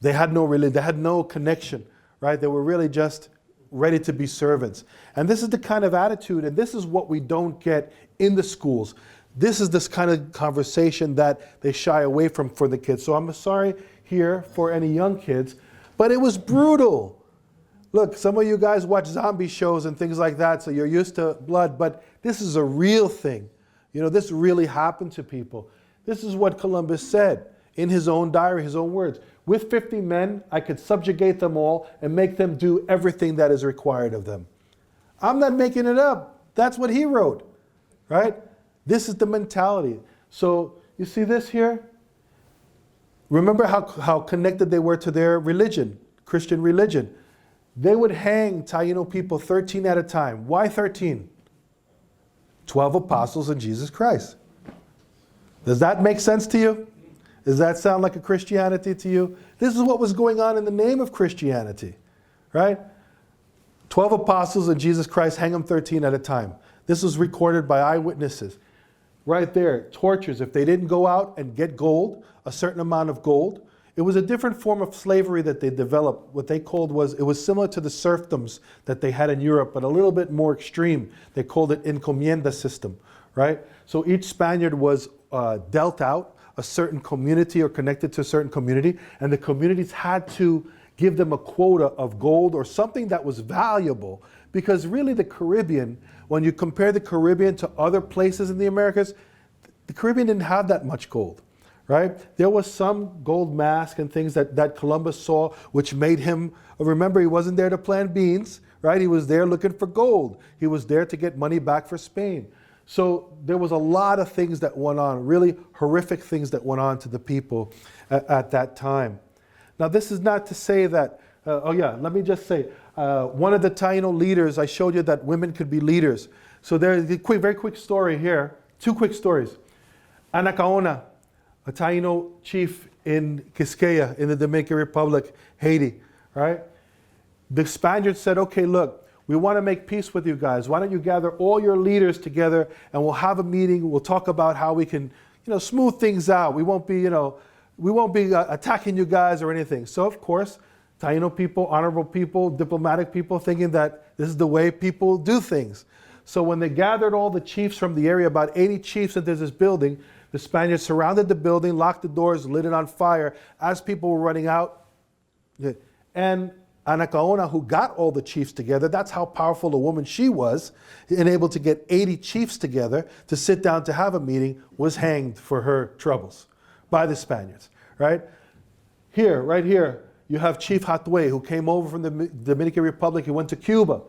They had no religion, they had no connection, right? They were really just ready to be servants. And this is the kind of attitude, and this is what we don't get in the schools. This is this kind of conversation that they shy away from for the kids. So I'm sorry here for any young kids, but it was brutal. Look, some of you guys watch zombie shows and things like that, so you're used to blood, but this is a real thing. This really happened to people. This is what Columbus said in his own diary, his own words. With 50 men, I could subjugate them all and make them do everything that is required of them. I'm not making it up. That's what he wrote, right? This is the mentality. So you see this here? Remember how connected they were to their religion, Christian religion. They would hang Taíno people 13 at a time. Why 13? 12 apostles and Jesus Christ. Does that make sense to you? Does that sound like a Christianity to you? This is what was going on in the name of Christianity, right? 12 apostles and Jesus Christ, hang them 13 at a time. This was recorded by eyewitnesses. Right there, tortures. If they didn't go out and get gold, a certain amount of gold, it was a different form of slavery that they developed. What they called it was similar to the serfdoms that they had in Europe, but a little bit more extreme. They called it encomienda system, right? So each Spaniard was dealt out a certain community or connected to a certain community, and the communities had to give them a quota of gold or something that was valuable. Because really the Caribbean, when you compare the Caribbean to other places in the Americas, the Caribbean didn't have that much gold, right? There was some gold mask and things that Columbus saw, which made him, remember, he wasn't there to plant beans, right? He was there looking for gold. He was there to get money back for Spain. So there was a lot of things that went on, really horrific things that went on to the people at that time. Now, this is not to say that, let me just say, one of the Taíno leaders, I showed you that women could be leaders. So there's a very quick story here, 2 quick stories. Anacaona, a Taíno chief in Quisqueya, in the Dominican Republic, Haiti, right? The Spaniards said, okay, look, we want to make peace with you guys. Why don't you gather all your leaders together and we'll have a meeting. We'll talk about how we can, smooth things out. We won't be, attacking you guys or anything. So of course, Taíno people, honorable people, diplomatic people, thinking that this is the way people do things. So when they gathered all the chiefs from the area, about 80 chiefs into this building, the Spaniards surrounded the building, locked the doors, lit it on fire as people were running out. And Anacaona, who got all the chiefs together, that's how powerful a woman she was, and able to get 80 chiefs together to sit down to have a meeting, was hanged for her troubles by the Spaniards, right? Here, right here, you have Chief Hatue, who came over from the Dominican Republic. He went to Cuba.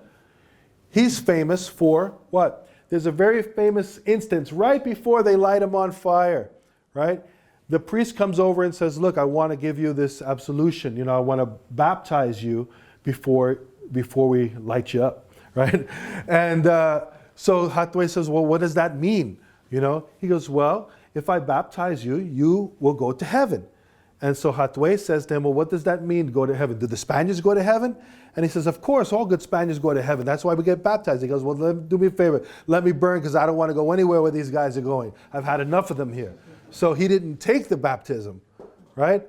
He's famous for what? There's a very famous instance right before they light him on fire, right? The priest comes over and says, look, I want to give you this absolution. I want to baptize you before we light you up, right? And so Hatue says, well, what does that mean? He goes, well, if I baptize you, you will go to heaven. And so Hatue says to him, well, what does that mean, go to heaven? Do the Spaniards go to heaven? And he says, of course, all good Spaniards go to heaven. That's why we get baptized. He goes, well, do me a favor. Let me burn because I don't want to go anywhere where these guys are going. I've had enough of them here. So he didn't take the baptism, right?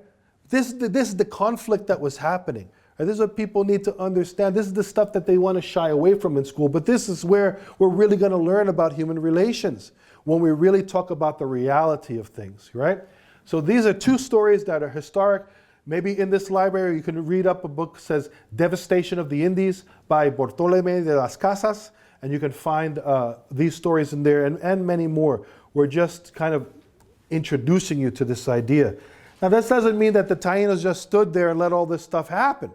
This is the conflict that was happening. Right? This is what people need to understand. This is the stuff that they want to shy away from in school. But this is where we're really going to learn about human relations, when we really talk about the reality of things, right? So these are 2 stories that are historic. Maybe in this library you can read up a book that says Devastation of the Indies by Bartolomé de las Casas, and you can find these stories in there and many more. We're just kind of introducing you to this idea. Now this doesn't mean that the Taínos just stood there and let all this stuff happen,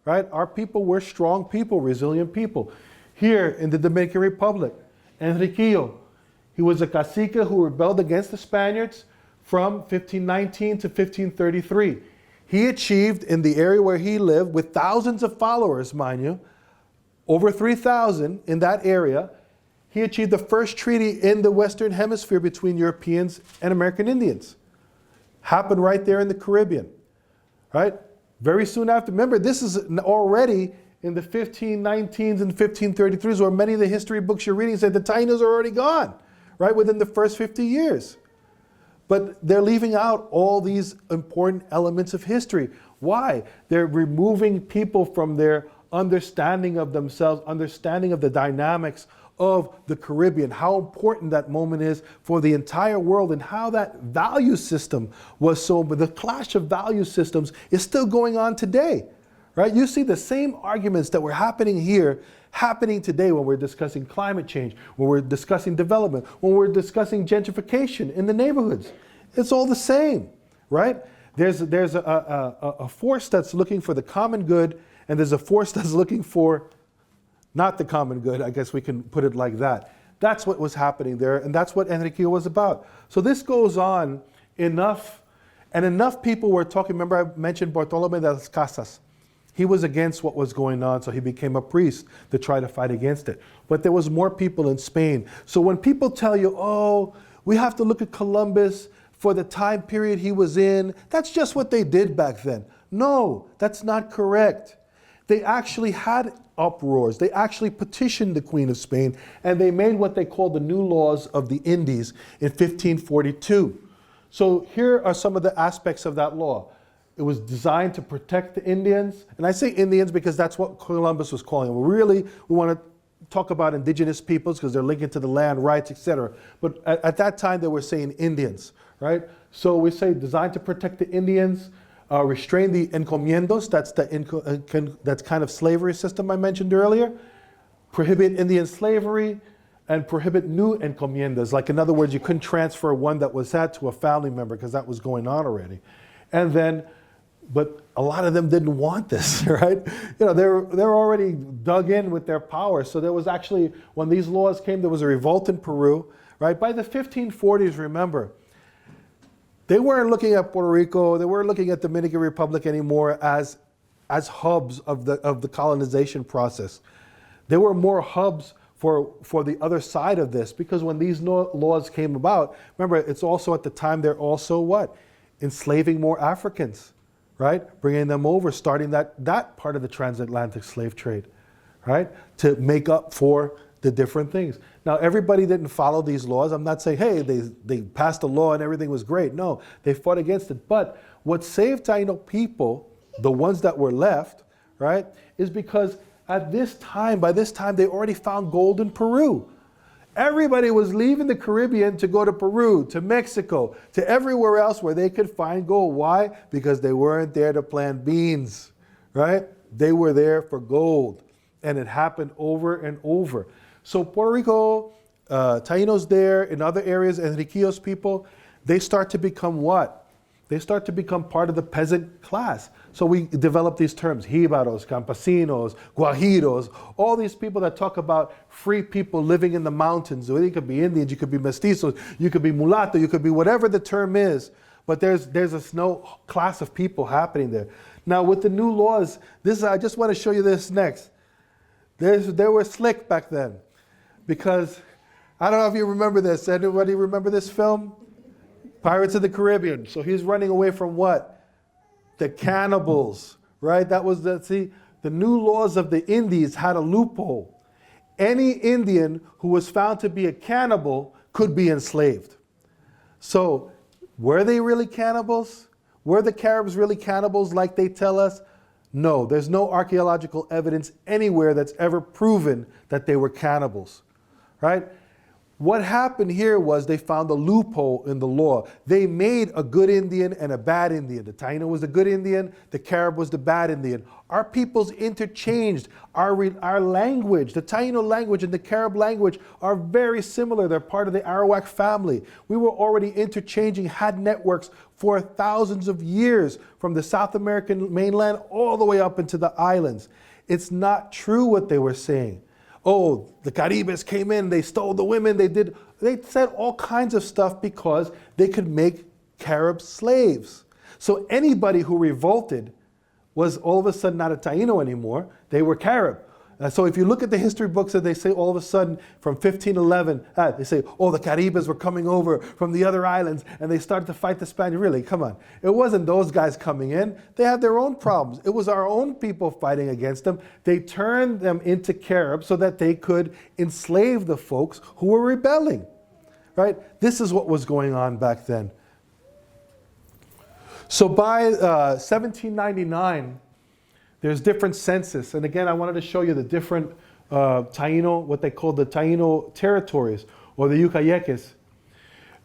right? Our people were strong people, resilient people. Here in the Dominican Republic, Enriquillo, he was a cacique who rebelled against the Spaniards from 1519 to 1533. He achieved, in the area where he lived, with thousands of followers, mind you, over 3,000 in that area, he achieved the first treaty in the Western Hemisphere between Europeans and American Indians. Happened right there in the Caribbean, right? Very soon after. Remember, this is already in the 1519s and 1533s, where many of the history books you're reading said the Taínos are already gone, right, within the first 50 years. But they're leaving out all these important elements of history. Why? They're removing people from their understanding of themselves, understanding of the dynamics of the Caribbean, how important that moment is for the entire world, and how that value system was so, but the clash of value systems is still going on today, right? You see the same arguments that were happening here happening today when we're discussing climate change, when we're discussing development, when we're discussing gentrification in the neighborhoods. It's all the same, right? There's a force that's looking for the common good, and there's a force that's looking for not the common good. I guess we can put it like that. That's what was happening there, and that's what Enriquillo was about. So this goes on enough, and enough people were talking. Remember I mentioned Bartolomé de las Casas. He was against what was going on, so he became a priest to try to fight against it. But there was more people in Spain. So when people tell you, oh, we have to look at Columbus for the time period he was in, that's just what they did back then. No, that's not correct. They actually had uproars. They actually petitioned the Queen of Spain, and they made what they called the New Laws of the Indies in 1542. So here are some of the aspects of that law. It was designed to protect the Indians. And I say Indians because that's what Columbus was calling them. We want to talk about indigenous peoples because they're linked to the land rights, etc. But at that time, they were saying Indians, right? So we say designed to protect the Indians, restrain the encomiendos, that's kind of slavery system I mentioned earlier, prohibit Indian slavery, and prohibit new encomiendas. Like, in other words, you couldn't transfer one that was had to a family member because that was going on already. And then, but a lot of them didn't want this, right? You know, they're already dug in with their power. So there was actually, when these laws came, there was a revolt in Peru, right? By the 1540s, remember, they weren't looking at Puerto Rico, they weren't looking at Dominican Republic anymore as hubs of the colonization process. They were more hubs for the other side of this, because when these laws came about, remember, it's also at the time they're also what? Enslaving more Africans, right? Bringing them over, starting that part of the transatlantic slave trade, right? To make up for the different things. Now, everybody didn't follow these laws. I'm not saying, hey, they passed a law and everything was great. No, they fought against it. But what saved Taíno people, the ones that were left, right, is because by this time, they already found gold in Peru. Everybody was leaving the Caribbean to go to Peru, to Mexico, to everywhere else where they could find gold. Why? Because they weren't there to plant beans, right? They were there for gold. And it happened over and over. So Puerto Rico, Taínos there, in other areas, Enriquillos people, they start to become what? They start to become part of the peasant class. So we develop these terms, jíbaros, campesinos, guajiros, all these people that talk about free people living in the mountains. You could be Indians, you could be mestizos, you could be mulatto, you could be whatever the term is, but there's no class of people happening there. Now with the new laws, I just want to show you this next. They were slick back then, because I don't know if you remember this. Anybody remember this film? Pirates of the Caribbean. So he's running away from what? The cannibals, right? That was the new laws of the Indies had a loophole. Any Indian who was found to be a cannibal could be enslaved. So were they really cannibals? Were the Caribs really cannibals like they tell us? No, there's no archaeological evidence anywhere that's ever proven that they were cannibals, right? What happened here was they found a loophole in the law. They made a good Indian and a bad Indian. The Taíno was the good Indian, the Carib was the bad Indian. Our peoples interchanged. Our language, the Taíno language and the Carib language are very similar. They're part of the Arawak family. We were already interchanging, had networks for thousands of years from the South American mainland all the way up into the islands. It's not true what they were saying. Oh, the Caribes came in, they stole the women, they said all kinds of stuff because they could make Carib slaves. So anybody who revolted was all of a sudden not a Taíno anymore, they were Carib. So if you look at the history books, they say all of a sudden from 1511, they say, oh, the Caribes were coming over from the other islands and they started to fight the Spaniards. Really, come on. It wasn't those guys coming in. They had their own problems. It was our own people fighting against them. They turned them into Carib so that they could enslave the folks who were rebelling, right? This is what was going on back then. So by 1799, there's different census. And again, I wanted to show you the different Taíno, what they call the Taíno territories, or the Yucayeques.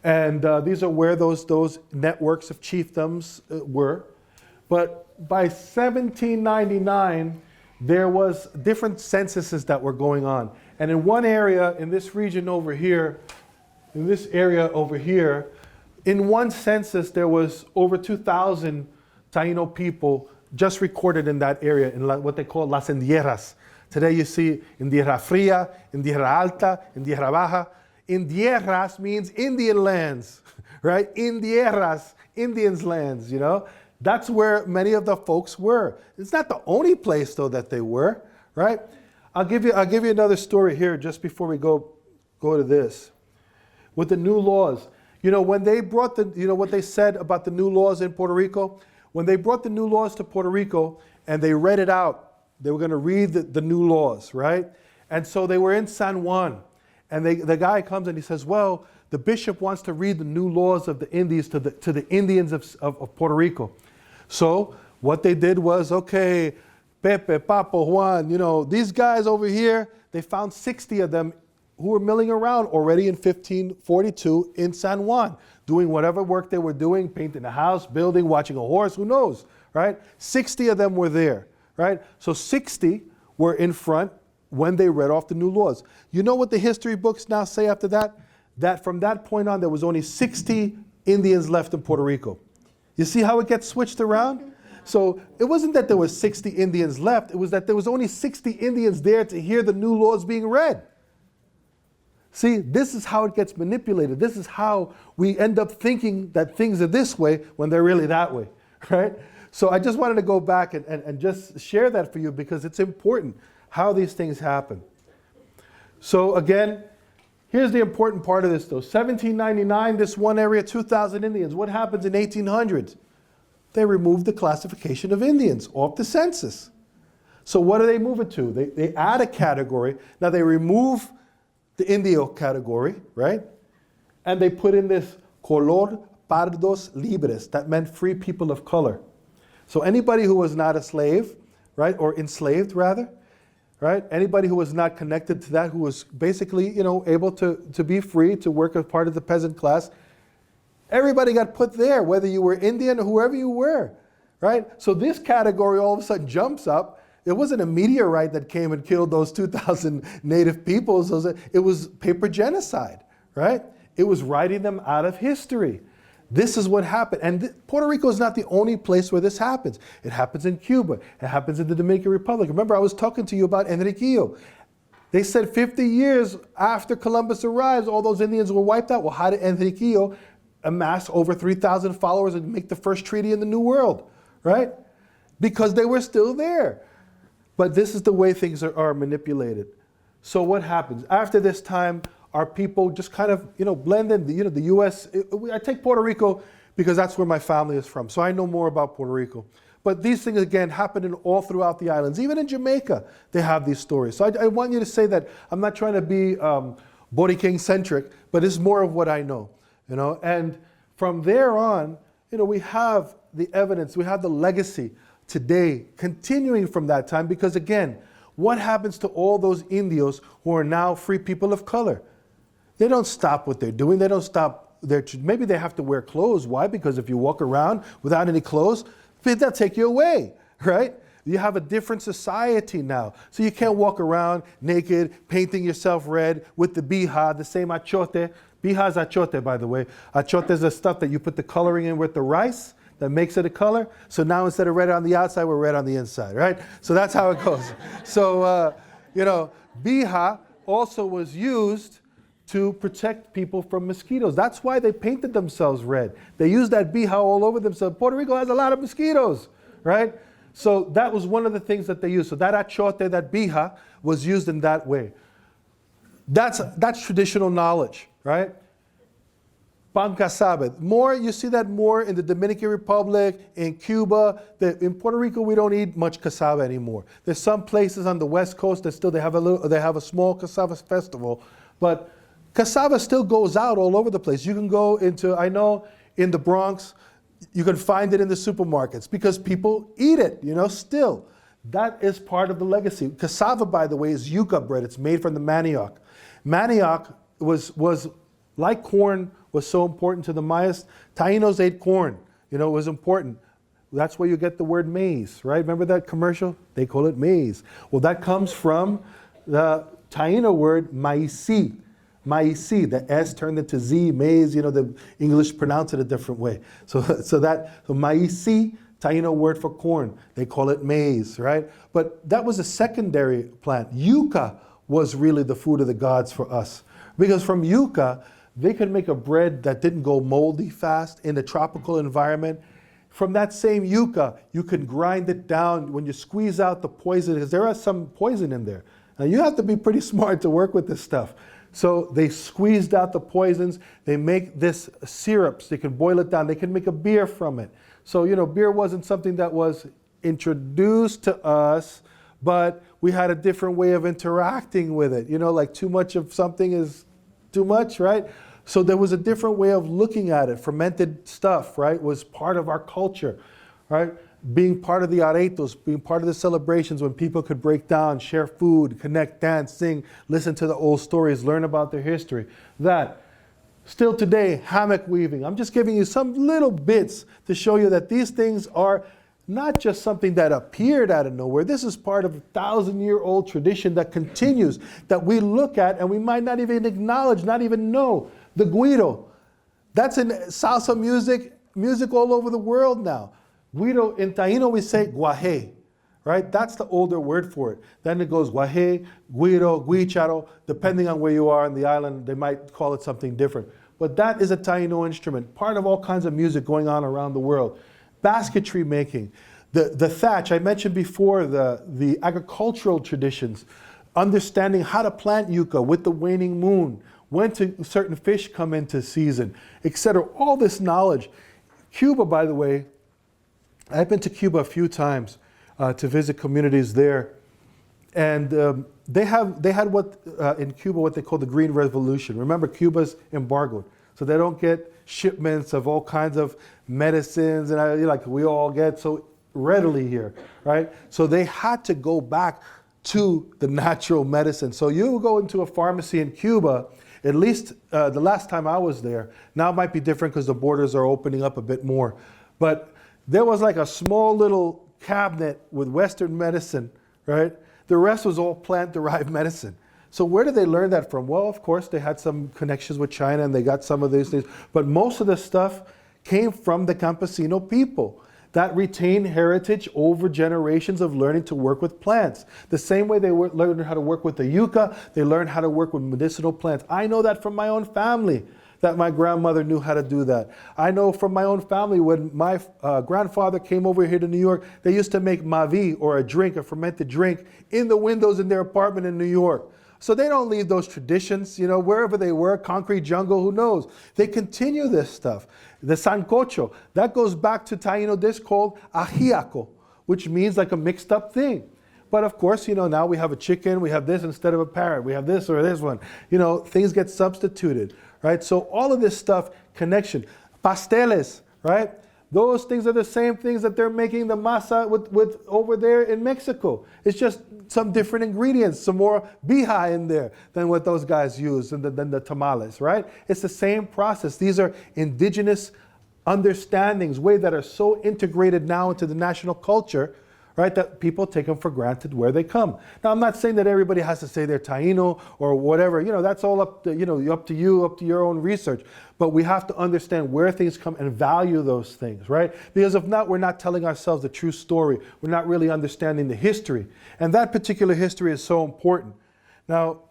And these are where those networks of chiefdoms were. But by 1799, there was different censuses that were going on. And in one area, in this region over here, in this area over here, in one census, there was over 2,000 Taíno people just recorded in that area, in what they call las endieras. Today you see Indierra Fria, Indierra Alta, Indierra Baja. Indierras means Indian lands, right? Indierras, Indians' lands, you know? That's where many of the folks were. It's not the only place, though, that they were, right? I'll give you another story here just before we go to this. With the new laws, you know, when they brought what they said about the new laws in Puerto Rico? When they brought the new laws to Puerto Rico and they read it out, they were going to read the new laws, right? And so they were in San Juan. And the guy comes and he says, well, the bishop wants to read the new laws of the Indies to the Indians of Puerto Rico. So what they did was, okay, Pepe, Papo, Juan, you know, these guys over here, they found 60 of them who were milling around already in 1542 in San Juan. doing whatever work they were doing, painting a house, building, watching a horse, who knows, right? 60 of them were there, right? So 60 were in front when they read off the new laws. You know what the history books now say after that? That from that point on, there was only 60 Indians left in Puerto Rico. You see how it gets switched around? So it wasn't that there was 60 Indians left, it was that there was only 60 Indians there to hear the new laws being read. See, this is how it gets manipulated. This is how we end up thinking that things are this way when they're really that way, right? So I just wanted to go back and just share that for you because it's important how these things happen. So again, here's the important part of this though. 1799, this one area, 2,000 Indians. What happens in 1800s? They remove the classification of Indians off the census. So what do they move it to? They add a category. Now they remove the Indio category, right? And they put in this color pardos libres. That meant free people of color. So anybody who was not a slave, right, or enslaved rather, right? Anybody who was not connected to that, who was basically, able to be free, to work as part of the peasant class, everybody got put there, whether you were Indian or whoever you were, right? So this category all of a sudden jumps up. It wasn't a meteorite that came and killed those 2,000 native peoples. It was paper genocide, right? It was writing them out of history. This is what happened. And Puerto Rico is not the only place where this happens. It happens in Cuba. It happens in the Dominican Republic. Remember, I was talking to you about Enriquillo. They said 50 years after Columbus arrives, all those Indians were wiped out. Well, how did Enriquillo amass over 3,000 followers and make the first treaty in the New World, right? Because they were still there. But this is the way things are manipulated. So what happens? After this time, our people just kind of, blend in. The U.S., I take Puerto Rico because that's where my family is from. So I know more about Puerto Rico. But these things, again, happen all throughout the islands. Even in Jamaica, they have these stories. So I want you to say that I'm not trying to be Borinquen-centric, but it's more of what I know. And from there on, we have the evidence, we have the legacy today, continuing from that time, because again, what happens to all those Indios who are now free people of color? They don't stop what they're doing. They don't stop maybe they have to wear clothes. Why? Because if you walk around without any clothes, they'll take you away, right? You have a different society now. So you can't walk around naked, painting yourself red with the bija, the same achote. Bija is achote, by the way. Achote is the stuff that you put the coloring in with the rice that makes it a color. So now instead of red on the outside, we're red on the inside, right? So that's how it goes. So, bija also was used to protect people from mosquitoes. That's why they painted themselves red. They used that bija all over themselves. Puerto Rico has a lot of mosquitoes, right? So that was one of the things that they used. So that achote, that bija, was used in that way. That's traditional knowledge, right? Pan casabe. You see that more in the Dominican Republic, in Cuba. In Puerto Rico, we don't eat much cassava anymore. There's some places on the West Coast that still they have a small cassava festival, but cassava still goes out all over the place. You can go into, I know in the Bronx, you can find it in the supermarkets because people eat it, still. That is part of the legacy. Cassava, by the way, is yuca bread. It's made from the manioc. Manioc was like corn, was so important to the Mayas. Taínos ate corn. It was important. That's where you get the word maize, right? Remember that commercial? They call it maize. Well, that comes from the Taíno word maíz. Maíz, the S turned into Z, maize, the English pronounce it a different way. So maíz, Taíno word for corn. They call it maize, right? But that was a secondary plant. Yuca was really the food of the gods for us. Because from yuca, they could make a bread that didn't go moldy fast in a tropical environment. From that same yuca, you can grind it down when you squeeze out the poison, because there is some poison in there. Now you have to be pretty smart to work with this stuff. So they squeezed out the poisons. They make this syrups. They can boil it down. They can make a beer from it. So, beer wasn't something that was introduced to us, but we had a different way of interacting with it. Like too much of something is too much, right? So there was a different way of looking at it. Fermented stuff, right, was part of our culture, right? Being part of the aretos, being part of the celebrations when people could break down, share food, connect, dance, sing, listen to the old stories, learn about their history. That. Still today, hammock weaving. I'm just giving you some little bits to show you that these things are not just something that appeared out of nowhere. This is part of a 1,000-year-old tradition that continues, that we look at and we might not even acknowledge, not even know. The guiro, that's in salsa music all over the world now. Guiro, in Taíno we say guaje, right? That's the older word for it. Then it goes guaje, guiro, guicharo. Depending on where you are on the island, they might call it something different. But that is a Taíno instrument, part of all kinds of music going on around the world. Basketry making, the thatch, I mentioned before, the agricultural traditions, understanding how to plant yucca with the waning moon, when to certain fish come into season, etc. All this knowledge. Cuba, by the way, I've been to Cuba a few times to visit communities there. And they had what in Cuba what they call the Green Revolution. Remember, Cuba's embargoed, so they don't get shipments of all kinds of medicines and like we all get so readily here, right? So they had to go back to the natural medicine. So you go into a pharmacy in Cuba, at least the last time I was there. Now it might be different because the borders are opening up a bit more, but there was like a small little cabinet with Western medicine, right? The rest was all plant-derived medicine. So where did they learn that from? Well, of course, they had some connections with China and they got some of these things. But most of the stuff came from the campesino people that retained heritage over generations of learning to work with plants. The same way they learned how to work with the yucca, they learned how to work with medicinal plants. I know that from my own family, that my grandmother knew how to do that. I know from my own family when my grandfather came over here to New York, they used to make mavi, or a drink, a fermented drink, in the windows in their apartment in New York. So they don't leave those traditions, wherever they were, concrete jungle, who knows? They continue this stuff. The sancocho, that goes back to Taíno dish called ajiaco, which means like a mixed up thing. But of course, now we have a chicken, we have this instead of a parrot, we have this or this one. Things get substituted, right? So all of this stuff, connection. Pasteles, right? Those things are the same things that they're making the masa with over there in Mexico. It's just some different ingredients, some more bija in there than what those guys use, than the tamales, right? It's the same process. These are indigenous understandings, ways that are so integrated now into the national culture, right, that people take them for granted where they come. Now, I'm not saying that everybody has to say they're Taíno or whatever. That's all up to, up to you, up to your own research. But we have to understand where things come and value those things, right? Because if not, we're not telling ourselves the true story. We're not really understanding the history. And that particular history is so important. Now,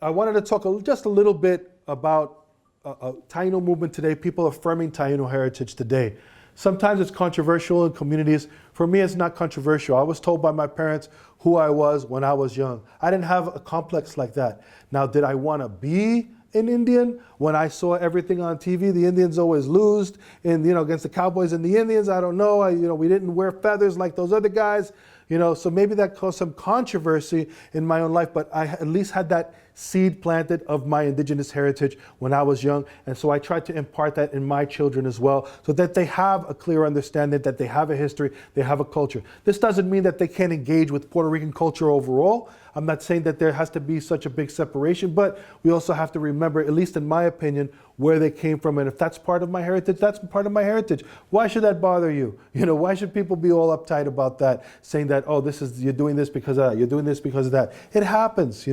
I wanted to talk just a little bit about Taíno movement today, people affirming Taíno heritage today. Sometimes it's controversial in communities. For me, it's not controversial. I was told by my parents who I was when I was young. I didn't have a complex like that. Now, did I want to be an Indian? When I saw everything on TV, the Indians always lost, and against the Cowboys and the Indians, I don't know. We didn't wear feathers like those other guys. So maybe that caused some controversy in my own life, but I at least had that seed planted of my indigenous heritage when I was young. And so I tried to impart that in my children as well, so that they have a clear understanding, that they have a history, they have a culture. This doesn't mean that they can't engage with Puerto Rican culture overall. I'm not saying that there has to be such a big separation, but we also have to remember, at least in my opinion, where they came from. And if that's part of my heritage, that's part of my heritage. Why should that bother you? Why should people be all uptight about that, saying that, oh, you're doing this because of that, you're doing this because of that? It happens,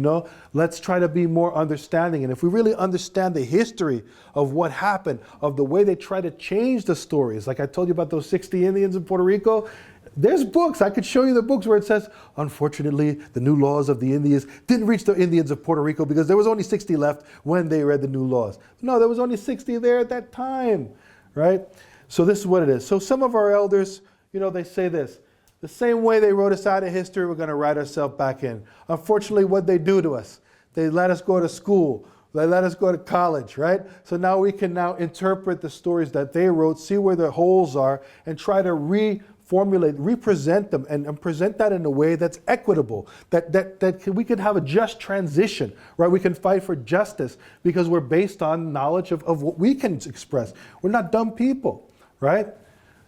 Let's try to be more understanding. And if we really understand the history of what happened, of the way they try to change the stories, like I told you about those 60 Indians in Puerto Rico, there's books. I could show you the books where it says, unfortunately, the new laws of the Indians didn't reach the Indians of Puerto Rico because there was only 60 left when they read the new laws. No, there was only 60 there at that time, right? So this is what it is. So some of our elders, they say this: the same way they wrote us out of history, we're going to write ourselves back in. Unfortunately, what they do to us, they let us go to school. They let us go to college, right? So now we can interpret the stories that they wrote, see where the holes are, and try to reformulate, represent them, and present that in a way that's equitable, that we can have a just transition, right? We can fight for justice because we're based on knowledge of what we can express. We're not dumb people, right?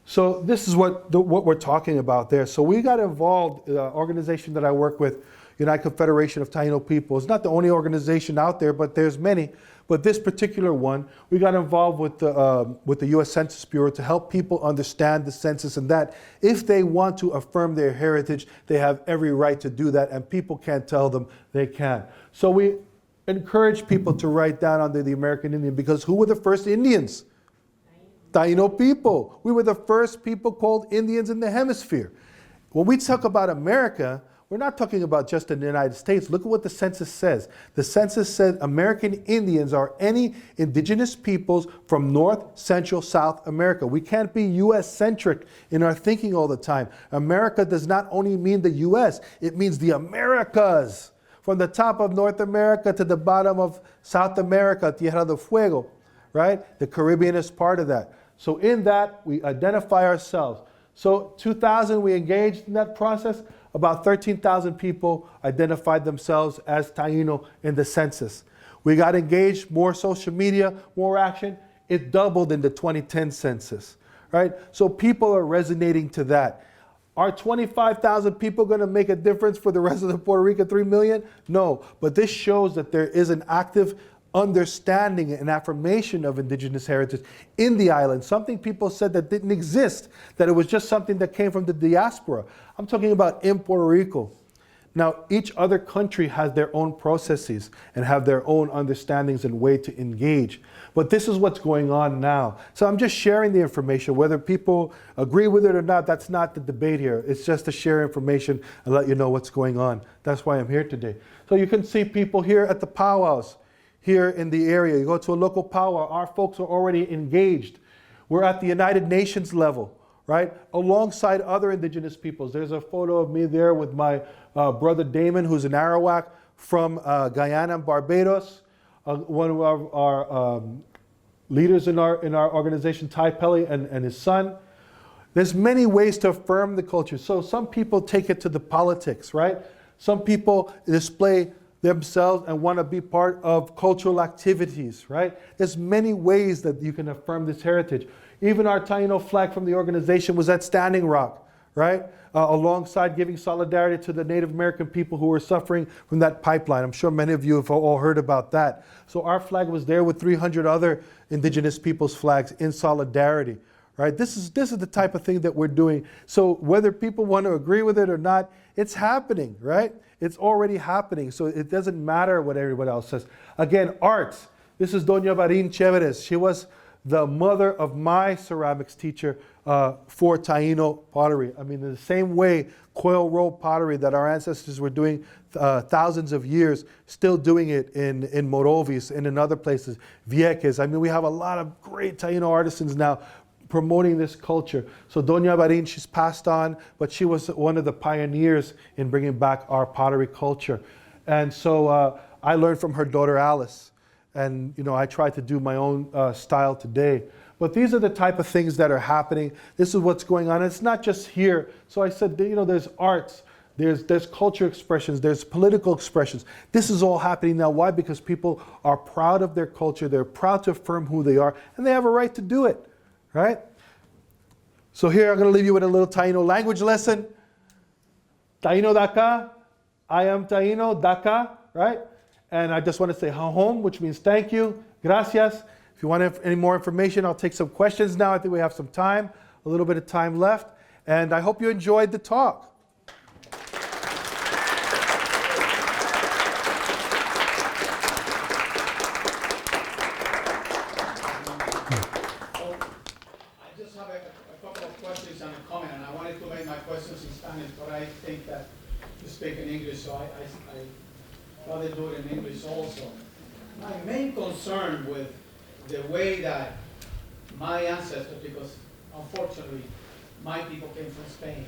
So this is what we're talking about there. So we got involved, the organization that I work with, United Confederation of Taíno People. It's not the only organization out there, but there's many. But this particular one, we got involved with the U.S. Census Bureau to help people understand the census, and that if they want to affirm their heritage, they have every right to do that, and people can't tell them they can't. So we encourage people to write down under the American Indian, because who were the first Indians? Taíno people. We were the first people called Indians in the hemisphere. When we talk about America, we're not talking about just in the United States. Look at what the census says. The census said American Indians are any indigenous peoples from North, Central, South America. We can't be U.S.-centric in our thinking all the time. America does not only mean the U.S., it means the Americas. From the top of North America to the bottom of South America, Tierra del Fuego, right? The Caribbean is part of that. So in that, we identify ourselves. So 2000, we engaged in that process. About 13,000 people identified themselves as Taíno in the census. We got engaged, more social media, more action. It doubled in the 2010 census, right? So people are resonating to that. Are 25,000 people going to make a difference for the rest of the Puerto Rico 3 million? No, but this shows that there is an active understanding and affirmation of indigenous heritage in the island, something people said that didn't exist, that it was just something that came from the diaspora. I'm talking about in Puerto Rico. Now, each other country has their own processes and have their own understandings and way to engage. But this is what's going on now. So I'm just sharing the information. Whether people agree with it or not, that's not the debate here. It's just to share information and let you know what's going on. That's why I'm here today. So you can see people here at the powwows here in the area. You go to a local powwow, our folks are already engaged. We're at the United Nations level, right? Alongside other indigenous peoples. There's a photo of me there with my brother Damon, who's an Arawak from Guyana and Barbados. One of our leaders in our organization, Ty Pelly, and his son. There's many ways to affirm the culture. So some people take it to the politics, right? Some people display themselves and want to be part of cultural activities, right? There's many ways that you can affirm this heritage. Even our Taíno flag from the organization was at Standing Rock, right? Alongside giving solidarity to the Native American people who were suffering from that pipeline. I'm sure many of you have all heard about that. So our flag was there with 300 other indigenous peoples' flags in solidarity, right? This is the type of thing that we're doing. So whether people want to agree with it or not, it's happening, right? It's already happening, so it doesn't matter what everybody else says. Again, arts. This is Doña Barín Chéveres. She was the mother of my ceramics teacher for Taíno pottery. I mean, in the same way, coil roll pottery that our ancestors were doing thousands of years, still doing it in Morovis and in other places, Vieques. I mean, we have a lot of great Taíno artisans now promoting this culture. So Doña Barín, she's passed on, but she was one of the pioneers in bringing back our pottery culture. And so I learned from her daughter Alice. And I try to do my own style today. But these are the type of things that are happening. This is what's going on. It's not just here. So I said, there's arts, there's culture expressions, there's political expressions. This is all happening now. Why? Because people are proud of their culture. They're proud to affirm who they are, and they have a right to do it. Right? So here I'm going to leave you with a little Taíno language lesson. Taíno Daka, I am Taíno Daka, right? And I just want to say home, which means thank you, gracias. If you want any more information, I'll take some questions now. I think we have some time, a little bit of time left. And I hope you enjoyed the talk. Think that you speak in English, so I rather do it in English also. My main concern with the way that my ancestors, because unfortunately my people came from Spain,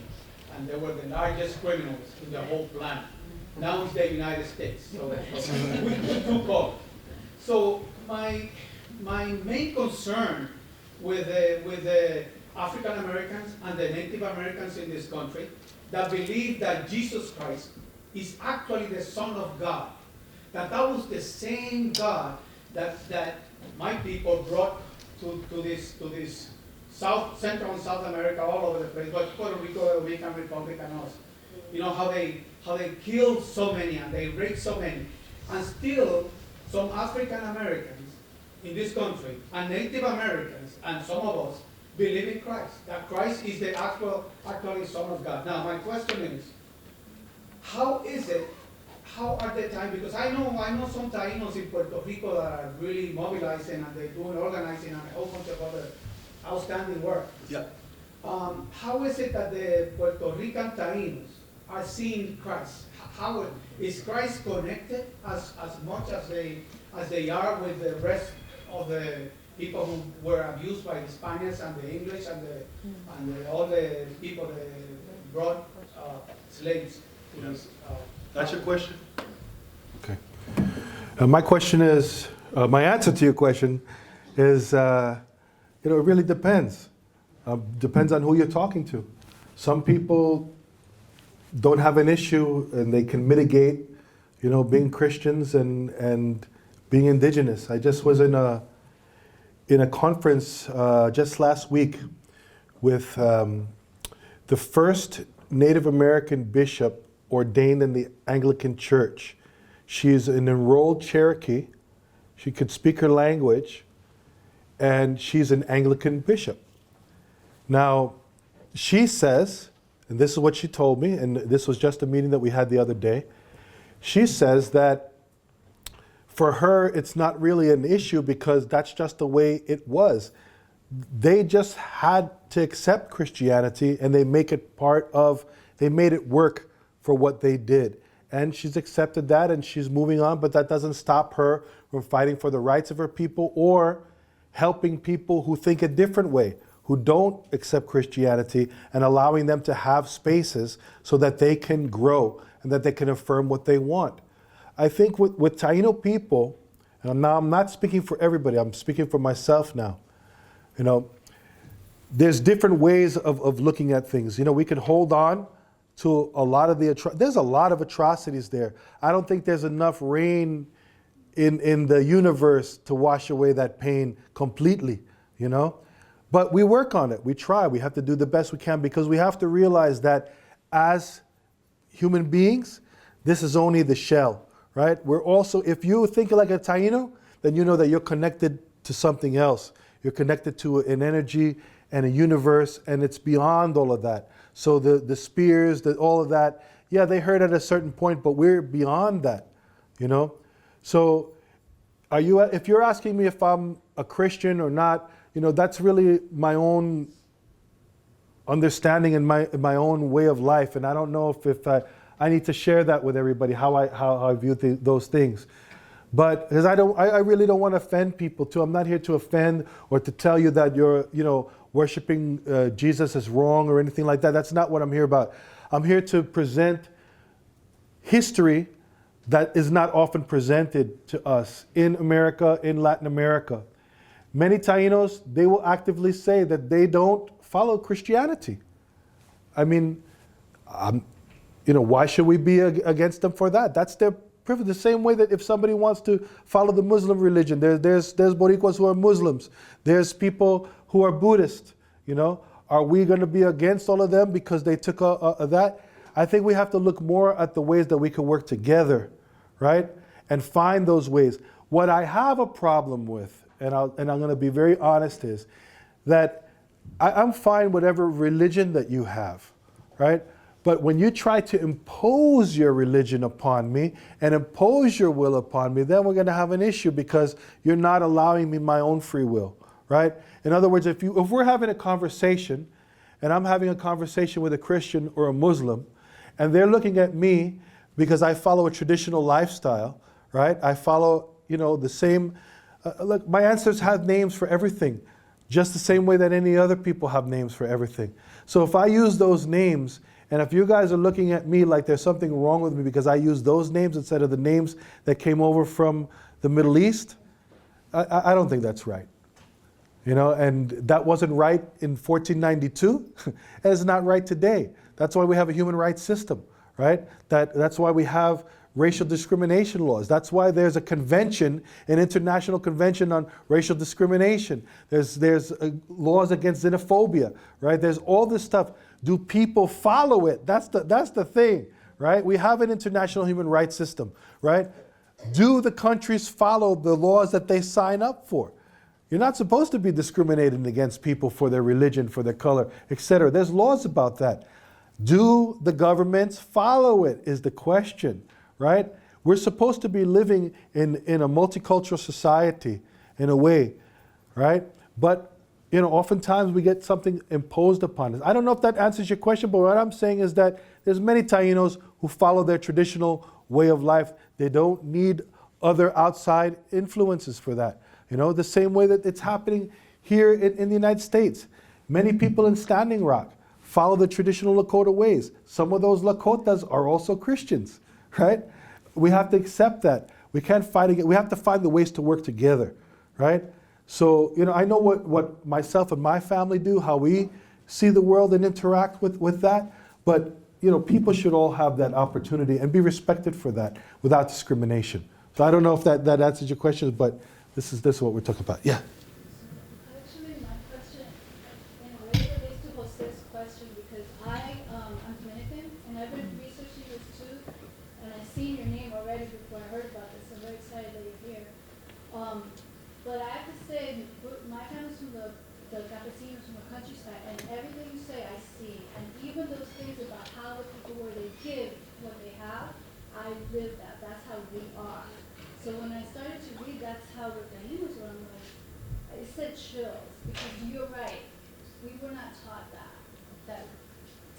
and they were the largest criminals in the whole planet. Now it's the United States, so we took over. So my main concern with the African Americans and the Native Americans in this country that believe that Jesus Christ is actually the Son of God, that was the same God that my people brought to this Central and South America, all over the place, but Puerto Rico, the Dominican Republic, and us. How they killed so many and they raped so many, and still some African Americans in this country, and Native Americans, and some of us, believe in Christ, that Christ is the actually Son of God. Now, my question is, how is it, how are the time, because I know some Taínos in Puerto Rico that are really mobilizing, and they're doing organizing and a whole bunch of other outstanding work. Yeah. How is it that the Puerto Rican Taínos are seeing Christ? How is Christ connected as much as they are with the rest of the people who were abused by the Spaniards and the English and all the people that brought slaves to this? That's your question? Okay. My question is, my answer to your question is, it really depends. Depends on who you're talking to. Some people don't have an issue and they can mitigate, being Christians and being indigenous. I just was in a conference just last week with the first Native American bishop ordained in the Anglican Church. She's an enrolled Cherokee. She could speak her language, and she's an Anglican bishop. Now, she says, and this is what she told me, and this was just a meeting that we had the other day. She says that for her, it's not really an issue because that's just the way it was. They just had to accept Christianity, and they made it work for what they did. And she's accepted that, and she's moving on, but that doesn't stop her from fighting for the rights of her people or helping people who think a different way, who don't accept Christianity, and allowing them to have spaces so that they can grow and that they can affirm what they want. I think with Taíno people, and now I'm not speaking for everybody, I'm speaking for myself now. There's different ways of looking at things. We can hold on to a lot of there's a lot of atrocities there. I don't think there's enough rain in the universe to wash away that pain completely, But we work on it, we try, we have to do the best we can because we have to realize that as human beings, this is only the shell, right? We're also, if you think like a Taíno, then you know that you're connected to something else. You're connected to an energy and a universe, and it's beyond all of that. So the spears, all of that, yeah, they hurt at a certain point, but we're beyond that, So if you're asking me if I'm a Christian or not, that's really my own understanding and my own way of life, and I don't know if I need to share that with everybody how I view those things. But because I really don't want to offend people too. I'm not here to offend or to tell you that you're worshiping Jesus is wrong or anything like that. That's not what I'm here about. I'm here to present history that is not often presented to us in America, in Latin America. Many Taínos, they will actively say that they don't follow Christianity. I mean, why should we be against them for that? That's their privilege. The same way that if somebody wants to follow the Muslim religion, there's Boricuas who are Muslims. There's people who are Buddhist. Are we going to be against all of them because they took that? I think we have to look more at the ways that we can work together, right? And find those ways. What I have a problem with, and I'm going to be very honest, is that I'm fine whatever religion that you have, right? But when you try to impose your religion upon me and impose your will upon me, then we're going to have an issue because you're not allowing me my own free will, right? In other words, if we're having a conversation and I'm having a conversation with a Christian or a Muslim and they're looking at me because I follow a traditional lifestyle, right? I follow, the same, look, my ancestors have names for everything, just the same way that any other people have names for everything. So if I use those names, and if you guys are looking at me like there's something wrong with me because I use those names instead of the names that came over from the Middle East, I don't think that's right. And that wasn't right in 1492, and it's not right today. That's why we have a human rights system, right? That's why we have racial discrimination laws. That's why there's a convention, an international convention on racial discrimination. There's laws against xenophobia, right? There's all this stuff. Do people follow it? That's the thing, right? We have an international human rights system, right? do the countries follow the laws that they sign up for? You're not supposed to be discriminating against people for their religion, for their color, etc. There's laws about that. Do the governments follow it is the question, right? We're supposed to be living in a multicultural society in a way, right? But, oftentimes we get something imposed upon us. I don't know if that answers your question, but what I'm saying is that there's many Taínos who follow their traditional way of life. They don't need other outside influences for that. The same way that it's happening here in the United States. Many people in Standing Rock follow the traditional Lakota ways. Some of those Lakotas are also Christians, right? We have to accept that. We can't fight against, we have to find the ways to work together, right? So, I know what myself and my family do, how we see the world and interact with that, but, people should all have that opportunity and be respected for that without discrimination. So I don't know if that answers your question, but this is what we're talking about. Yeah. Actually, my question, in a way, relates to Jose's question because I'm Dominican and I've been researching this too, and I've seen your name already before I heard about this. I'm very excited that you're here. But I have to say, my family's from the campesinos from the countryside, and everything you say, I see. And even those things about how the people where they give what they have, I live that. That's how we are. So when I started to read, that's how the Taínos were. I'm like, it said chills because you're right. We were not taught that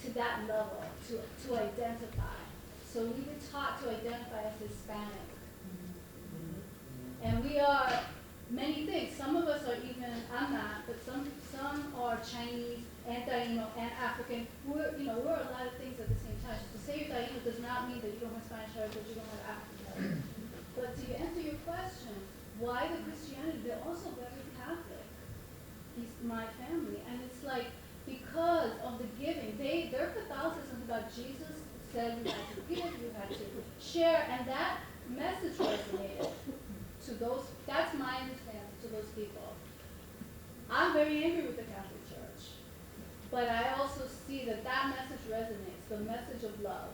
to that level to identify. So we were taught to identify as Hispanic, and we are many things. Some of us are even, I'm not, but some are Chinese and Taíno and African. We're a lot of things at the same time. So to say you're Taíno does not mean that you don't have Spanish heritage, you don't have African heritage. But to answer your question, why the Christianity? They're also very Catholic. My family, and it's like because of the giving. Their Catholicism about Jesus said you had to give, you had to share, and that message resonated to those. That's my understanding to those people. I'm very angry with the Catholic Church, but I also see that message resonates. The message of love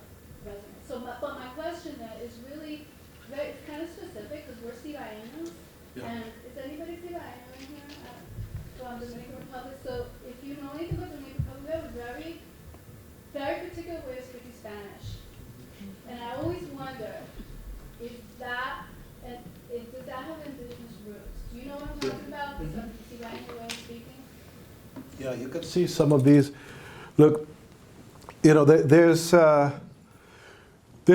resonates. So, but my question then is really. It's kind of specific because we're Taínos, and is anybody Taíno in here from the Dominican Republic? So if you know anything about the Dominican Republic, we have a very, very particular way of speaking Spanish, and I always wonder does that have indigenous roots? Do you know what I'm talking about? The Taíno way of speaking? Yeah, you can see some of these. Look, there's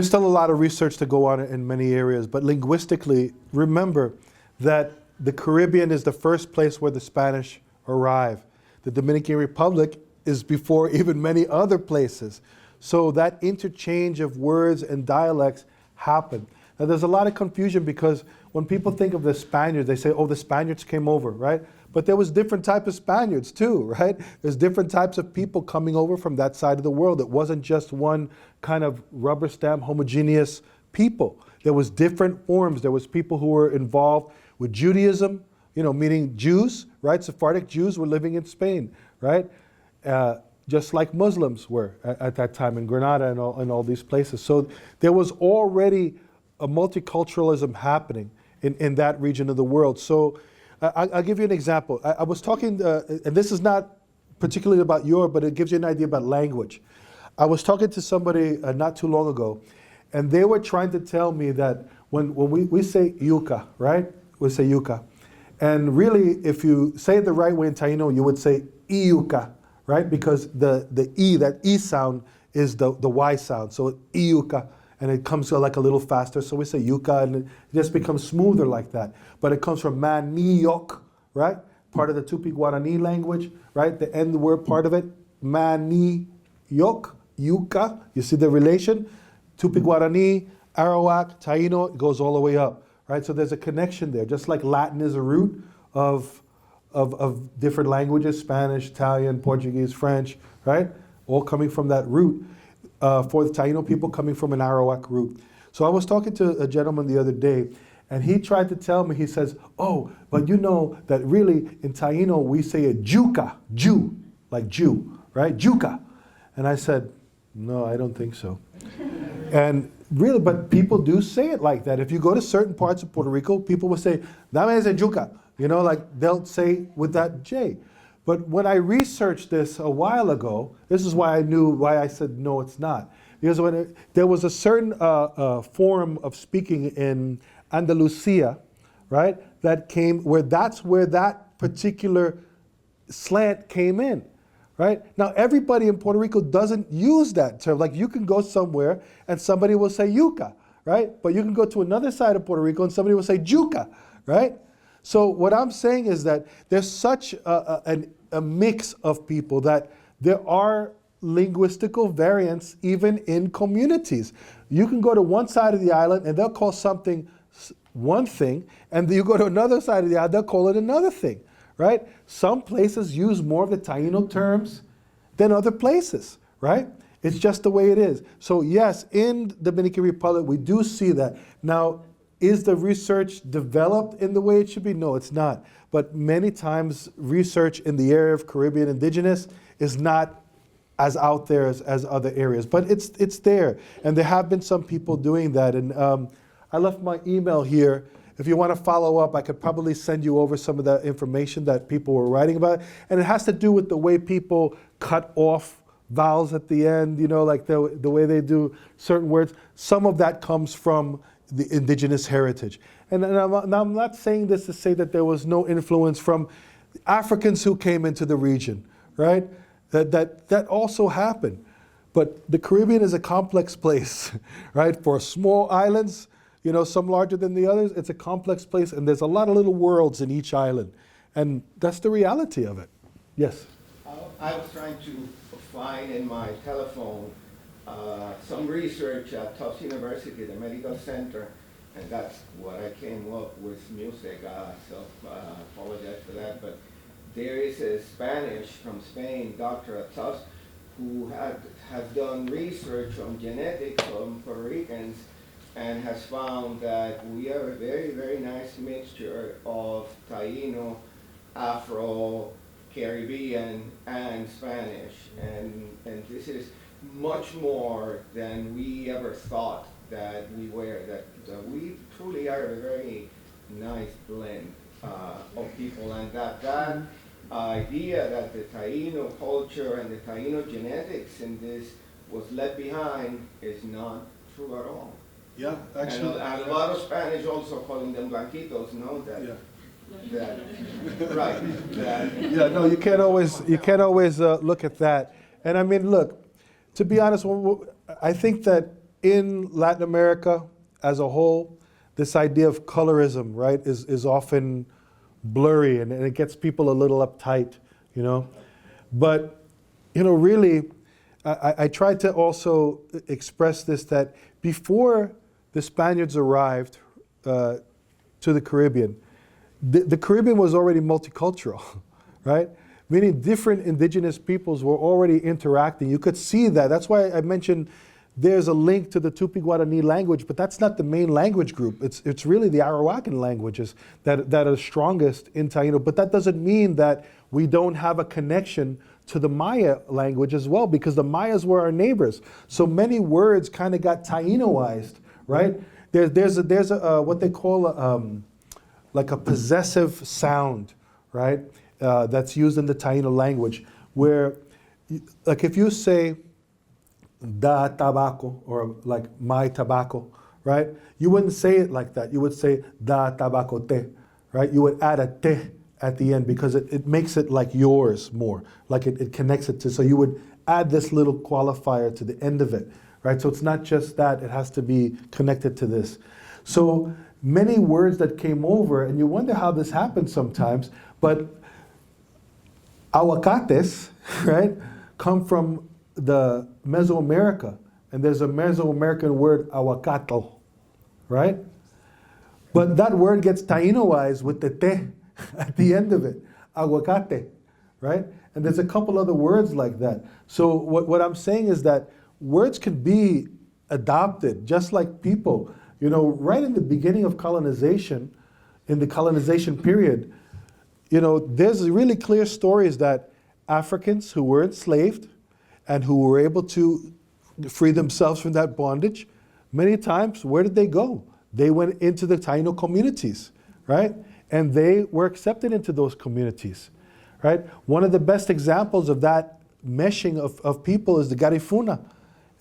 still a lot of research to go on in many areas, but linguistically, remember that the Caribbean is the first place where the Spanish arrive. The Dominican Republic is before even many other places. So that interchange of words and dialects happened. Now there's a lot of confusion because when people think of the Spaniards, they say, oh, the Spaniards came over, right? But there was different types of Spaniards too, right? There's different types of people coming over from that side of the world. It wasn't just one kind of rubber stamp homogeneous people. There was different forms. There was people who were involved with Judaism, meaning Jews, right? Sephardic Jews were living in Spain, right? Just like Muslims were at that time in Granada and all these places. So there was already a multiculturalism happening in that region of the world. So I'll give you an example. I was talking, and this is not particularly about Europe, but it gives you an idea about language. I was talking to somebody not too long ago, and they were trying to tell me that when we say yuca, right? We say yuca. And really, if you say it the right way in Taíno, you would say iuca, right? Because the E, that E sound is the Y sound. So iuca. And it comes like a little faster, so we say yuca, and it just becomes smoother like that. But it comes from maniok, right? Part of the Tupi Guarani language, right? The end word part of it, maniok, yuca. You see the relation? Tupi Guarani, Arawak, Taíno, it goes all the way up, right? So there's a connection there, just like Latin is a root of different languages, Spanish, Italian, Portuguese, French, right? All coming from that root. For the Taíno people coming from an Arawak root. So I was talking to a gentleman the other day, and he tried to tell me, he says, oh, but you know that really in Taíno we say a juca, Jew, like Jew, right? Juca. And I said, no, I don't think so. And really, but people do say it like that. If you go to certain parts of Puerto Rico, people will say, "Dame ese yuca," you know, like they'll say with that J. But when I researched this a while ago, this is why I knew why I said no, it's not. Because there was a certain form of speaking in Andalusia, right, that came where that's where that particular slant came in. Right? Now, everybody in Puerto Rico doesn't use that term. Like, you can go somewhere and somebody will say yuca, right? But you can go to another side of Puerto Rico and somebody will say juca, right? So what I'm saying is that there's such a mix of people that there are linguistical variants even in communities. You can go to one side of the island and they'll call something one thing, and you go to another side of the island, they'll call it another thing. Right? Some places use more of the Taíno terms than other places, right? It's just the way it is. So yes, in Dominican Republic, we do see that. Now, is the research developed in the way it should be? No, it's not. But many times, research in the area of Caribbean indigenous is not as out there as other areas. But it's there. And there have been some people doing that. And I left my email here. If you want to follow up, I could probably send you over some of the information that people were writing about. And it has to do with the way people cut off vowels at the end, you know, like the way they do certain words. Some of that comes from the indigenous heritage. And I'm not saying this to say that there was no influence from Africans who came into the region, right? That also happened. But the Caribbean is a complex place, right? For small islands, you know, some larger than the others, it's a complex place, and there's a lot of little worlds in each island. And that's the reality of it. Yes? I was trying to find in my telephone some research at Tufts University, the Medical Center, and that's what I came up with music, so apologize for that. But there is a Spanish from Spain, doctor at Tufts, who has done research on genetics on Puerto Ricans, and has found that we are a very, very nice mixture of Taíno, Afro, Caribbean, and Spanish. And this is much more than we ever thought that we were, that we truly are a very nice blend of people. And that idea that the Taíno culture and the Taíno genetics in this was left behind is not true at all. Yeah, actually. And a lot of Spanish also calling them blanquitos, no? Right. Yeah, no, you can't always look at that. And I mean, look, to be honest, I think that in Latin America as a whole, this idea of colorism, right, is often blurry, and it gets people a little uptight, you know. But, you know, really, I tried to also express this, that before the Spaniards arrived to the Caribbean, the Caribbean was already multicultural, right? Meaning different indigenous peoples were already interacting. You could see that. That's why I mentioned there's a link to the Tupi-Guarani language, but that's not the main language group. It's really the Arawakan languages that are strongest in Taíno. But that doesn't mean that we don't have a connection to the Maya language as well, because the Mayas were our neighbors. So many words kind of got Taínoized, right? There's a what they call like a possessive sound, right? That's used in the Taíno language, where, like, if you say da tabaco, or like my tobacco, right? You wouldn't say it like that. You would say da tabaco te, right? You would add a te at the end because it makes it like yours more, like it connects it to, so you would add this little qualifier to the end of it, right? So it's not just that, it has to be connected to this. So many words that came over, and you wonder how this happens sometimes, but aguacates, right, come from the Mesoamerica, and there's a Mesoamerican word, aguacatl, right? But that word gets Taínoized with the te at the end of it, aguacate, right? And there's a couple other words like that. So what I'm saying is that words can be adopted, just like people. You know, right in the beginning of colonization, in the colonization period, you know, there's really clear stories that Africans who were enslaved and who were able to free themselves from that bondage, many times, where did they go? They went into the Taíno communities, right? And they were accepted into those communities, right? One of the best examples of that meshing of people is the Garifuna.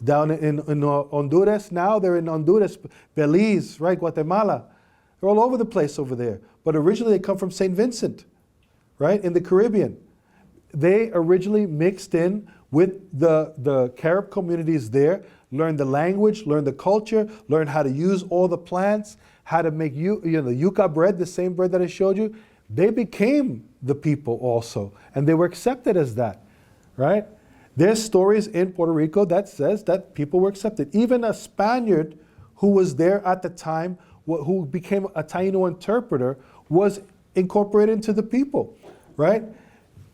Down in Honduras now, they're in Honduras, Belize, right, Guatemala. They're all over the place over there. But originally they come from St. Vincent, right, in the Caribbean. They originally mixed in with the Carib communities there, learned the language, learned the culture, learned how to use all the plants, how to make the yuca bread, the same bread that I showed you. They became the people also, and they were accepted as that, right? There's stories in Puerto Rico that says that people were accepted. Even a Spaniard who was there at the time, who became a Taíno interpreter, was incorporated into the people, right?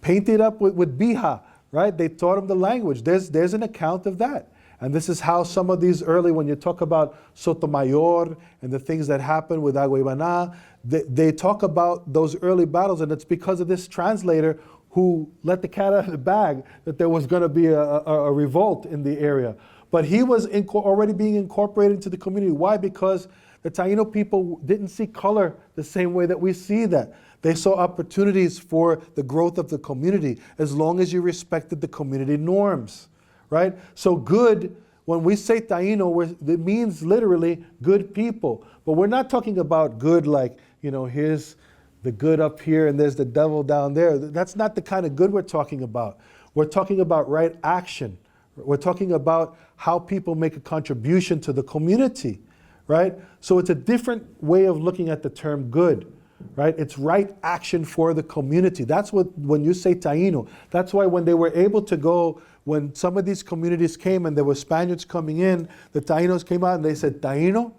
Painted up with bija, right? They taught him the language. There's an account of that. And this is how some of these early, when you talk about Sotomayor and the things that happened with Agua Ibaná, they talk about those early battles, and it's because of this translator who let the cat out of the bag that there was going to be a revolt in the area. But he was already being incorporated into the community. Why? Because the Taíno people didn't see color the same way that we see that. They saw opportunities for the growth of the community as long as you respected the community norms, right? So good, when we say Taíno, it means literally good people. But we're not talking about good like, here's the good up here and there's the devil down there. That's not the kind of good we're talking about. We're talking about right action. We're talking about how people make a contribution to the community, right? So it's a different way of looking at the term good, right? It's right action for the community. That's what, when you say Taíno, that's why when they were able to go, when some of these communities came and there were Spaniards coming in, the Taínos came out and they said, Taíno,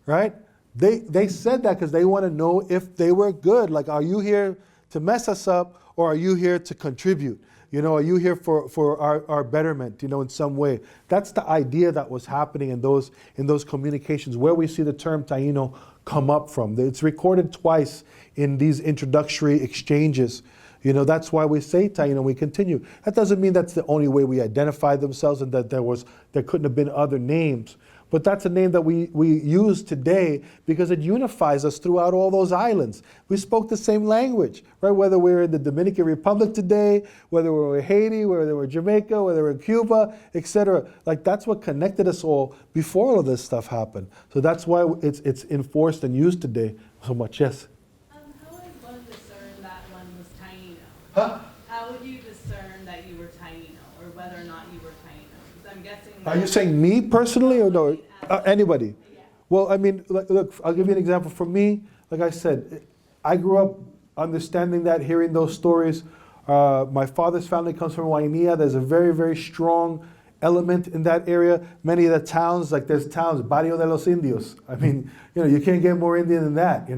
right? They said that because they want to know if they were good. Like, are you here to mess us up or are you here to contribute? Are you here for our betterment, in some way? That's the idea that was happening in those communications, where we see the term Taíno come up from. It's recorded twice in these introductory exchanges. That's why we say Taíno, we continue. That doesn't mean that's the only way we identify themselves and that there couldn't have been other names. But that's a name that we use today because it unifies us throughout all those islands. We spoke the same language, right? Whether we're in the Dominican Republic today, whether we're in Haiti, whether we're in Jamaica, whether we're in Cuba, etc. Like, that's what connected us all before all of this stuff happened. So that's why it's enforced and used today so much. Yes? How would one discern that one was Taíno? Huh? How would you discern that you were Taíno, or whether or not you were Taíno? Because I'm guessing. Are you saying me personally or no? Anybody? Yeah. Well, I mean, look, I'll give you an example. For me, like I said, I grew up understanding that, hearing those stories. My father's family comes from Wainía. There's a very, very strong element in that area. Many of the towns, like there's towns, Barrio de los Indios. I mean, you can't get more Indian than that,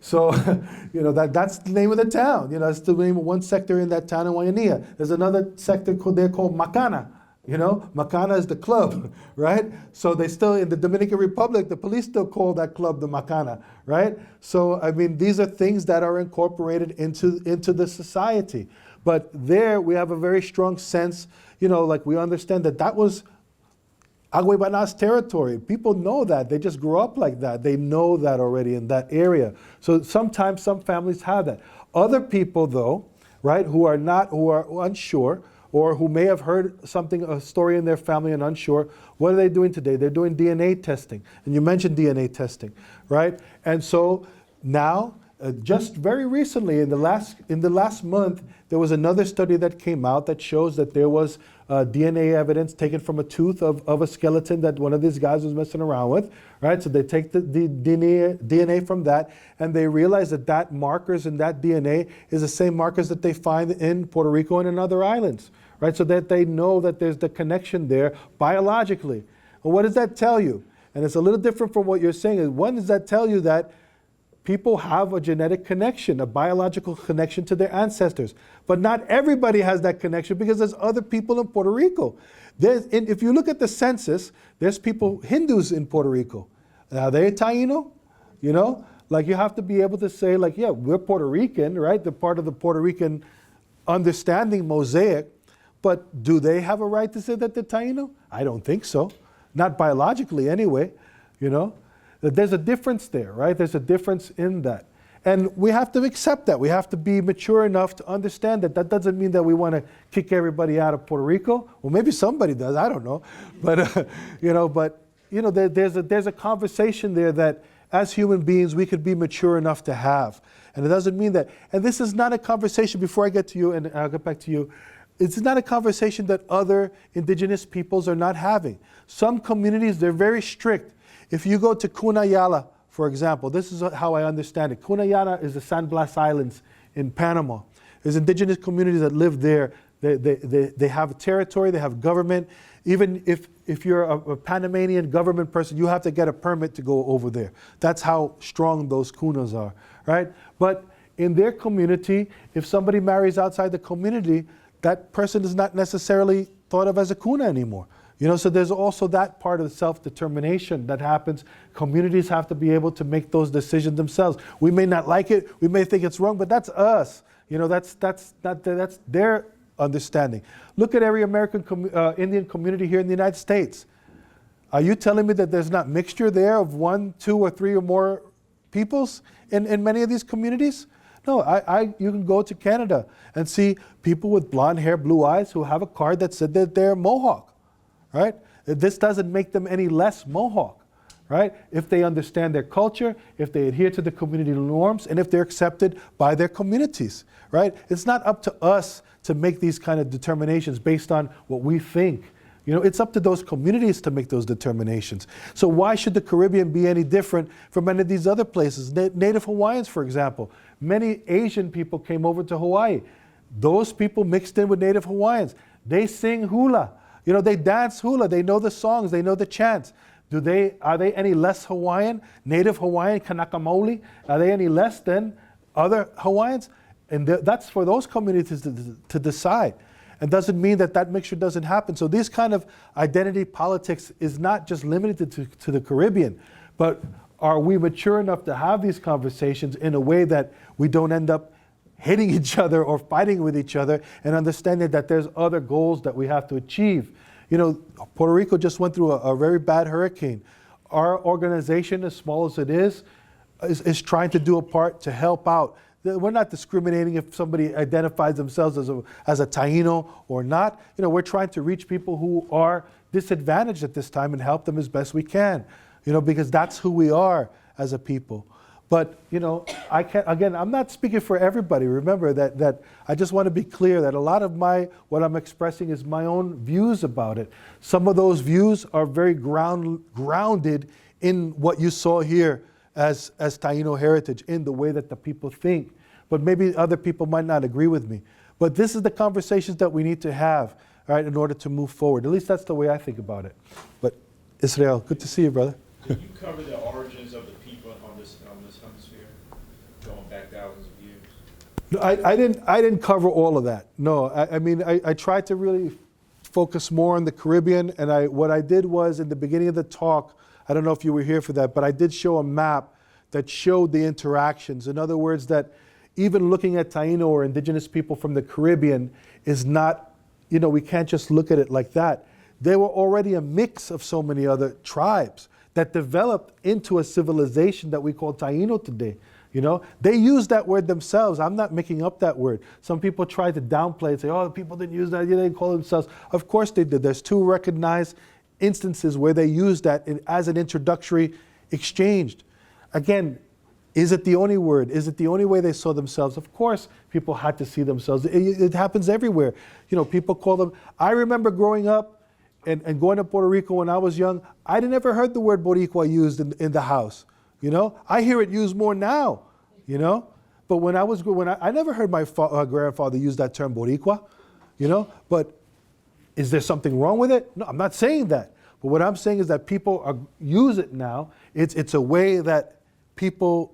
So, that's the name of the town. That's the name of one sector in that town in Wainía. There's another sector called Macana. Macana is the club, right? So they still, in the Dominican Republic, the police still call that club the Macana, right? So, I mean, these are things that are incorporated into the society. But there we have a very strong sense, like we understand that was Agua Ibaná's territory. People know that. They just grew up like that. They know that already in that area. So sometimes some families have that. Other people, though, right, who are unsure, or who may have heard a story in their family and unsure, what are they doing today? They're doing DNA testing. And you mentioned DNA testing, right? And so now, just very recently, in the last month, there was another study that came out that shows that there was DNA evidence taken from a tooth of a skeleton that one of these guys was messing around with, right? So they take the DNA from that, and they realize that markers in that DNA is the same markers that they find in Puerto Rico and in other islands, right? So that they know that there's the connection there biologically. Well, what does that tell you? And it's a little different from what you're saying. One, does that tell you that people have a genetic connection, a biological connection to their ancestors. But not everybody has that connection because there's other people in Puerto Rico. If you look at the census, there's Hindus in Puerto Rico. Are they Taíno? Like, you have to be able to say, like, yeah, we're Puerto Rican, right? They're part of the Puerto Rican understanding mosaic. But do they have a right to say that they're Taíno? I don't think so. not biologically anyway, you know. There's a difference there, right? There's a difference in that. And we have to accept that. We have to be mature enough to understand that. That doesn't mean that we want to kick everybody out of Puerto Rico. Well, maybe somebody does, I don't know. But, there's a conversation there that as human beings, we could be mature enough to have. And it doesn't mean that, and this is not a conversation, before I get to you, and I'll get back to you, it's not a conversation that other indigenous peoples are not having. Some communities, they're very strict. If you go to Cunayala, for example, this is how I understand it. Cunayala is the San Blas Islands in Panama. There's indigenous communities that live there. They have a territory, they have government. Even if you're a Panamanian government person, you have to get a permit to go over there. That's how strong those Cunas are, right? But in their community, if somebody marries outside the community, that person is not necessarily thought of as a Cuna anymore. You know, so there's also that part of self-determination that happens. Communities have to be able to make those decisions themselves. We may not like it, we may think it's wrong, but that's us. You know, that's their understanding. Look at every American Indian community here in the United States. Are you telling me that there's not mixture there of 1, 2, or 3 or more peoples in many of these communities? No, you can go to Canada and see people with blonde hair, blue eyes who have a card that said that they're Mohawk, right? This doesn't make them any less Mohawk, right? If they understand their culture, if they adhere to the community norms, and if they're accepted by their communities, right? It's not up to us to make these kind of determinations based on what we think. You know, it's up to those communities to make those determinations. So why should the Caribbean be any different from any of these other places? Native Hawaiians, for example. Many Asian people came over to Hawaii. Those people mixed in with Native Hawaiians. They sing hula. You know, they dance hula. They know the songs. They know the chants. Are they any less Hawaiian? Native Hawaiian, Kanaka Maoli, are they any less than other Hawaiians? And that's for those communities to decide. It doesn't mean that mixture doesn't happen. So this kind of identity politics is not just limited to the Caribbean, but are we mature enough to have these conversations in a way that we don't end up hitting each other or fighting with each other, and understanding that there's other goals that we have to achieve. You know, Puerto Rico just went through a very bad hurricane. Our organization, as small as it is trying to do a part to help out. We're not discriminating if somebody identifies themselves as a Taíno or not. You know, we're trying to reach people who are disadvantaged at this time and help them as best we can. You know, because that's who we are as a people. But, you know, I'm not speaking for everybody. Remember that I just want to be clear that a lot of what I'm expressing is my own views about it. Some of those views are very grounded in what you saw here as Taíno heritage, in the way that the people think. But maybe other people might not agree with me. But this is the conversations that we need to have, all right, in order to move forward. At least that's the way I think about it. But Israel, good to see you, brother. Can you cover the origins of the people on this hemisphere, going back thousands of years? No, I didn't cover all of that. No, I tried to really focus more on the Caribbean, and what I did was, in the beginning of the talk, I don't know if you were here for that, but I did show a map that showed the interactions. In other words, that even looking at Taíno or indigenous people from the Caribbean is not, you know, we can't just look at it like that. They were already a mix of so many other tribes that developed into a civilization that we call Taíno today. You know, they use that word themselves. I'm not making up that word. Some people try to downplay and say, oh, the people didn't use that. They didn't call themselves. Of course they did. There's 2 recognized instances where they used that as an introductory exchange. Again, is it the only word? Is it the only way they saw themselves? Of course, people had to see themselves. It happens everywhere. You know, people call them. I remember growing up and going to Puerto Rico when I was young. I never heard the word Boricua used in the house. You know, I hear it used more now. You know, but when I never heard my grandfather use that term Boricua. You know, but is there something wrong with it? No, I'm not saying that. But what I'm saying is that people use it now. It's a way that people,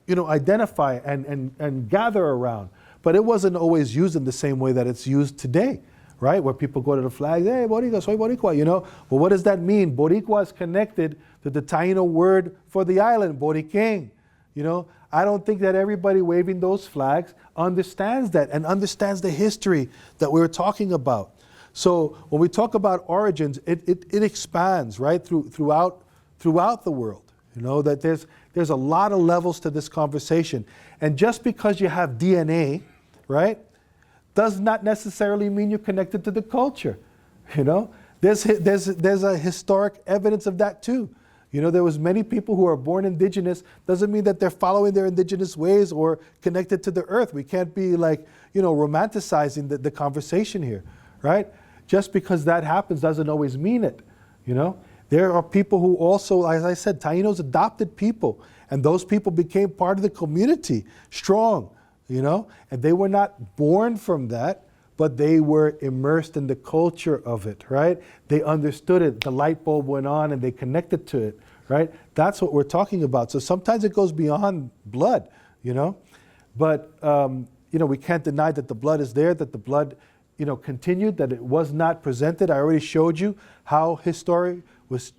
you know, identify and gather around. But it wasn't always used in the same way that it's used today, right? Where people go to the flag, hey, Boricua, soy Boricua, you know. But what does that mean? Boricua is connected to the Taíno word for the island, Boriquén. You know, I don't think that everybody waving those flags understands that and understands the history that we were talking about. So when we talk about origins, it expands, right, throughout the world. You know, that there's a lot of levels to this conversation. And just because you have DNA, right, does not necessarily mean you're connected to the culture. You know, there's a historic evidence of that too. You know, there was many people who are born indigenous, doesn't mean that they're following their indigenous ways or connected to the earth. We can't be like, you know, romanticizing the conversation here, right? Just because that happens doesn't always mean it, you know? There are people who also, as I said, Taínos adopted people, and those people became part of the community, strong, you know? And they were not born from that, but they were immersed in the culture of it, right? They understood it, the light bulb went on and they connected to it, right? That's what we're talking about. So sometimes it goes beyond blood, you know? But, you know, we can't deny that the blood is there, that the blood, you know, continued, that it was not presented. I already showed you how history was,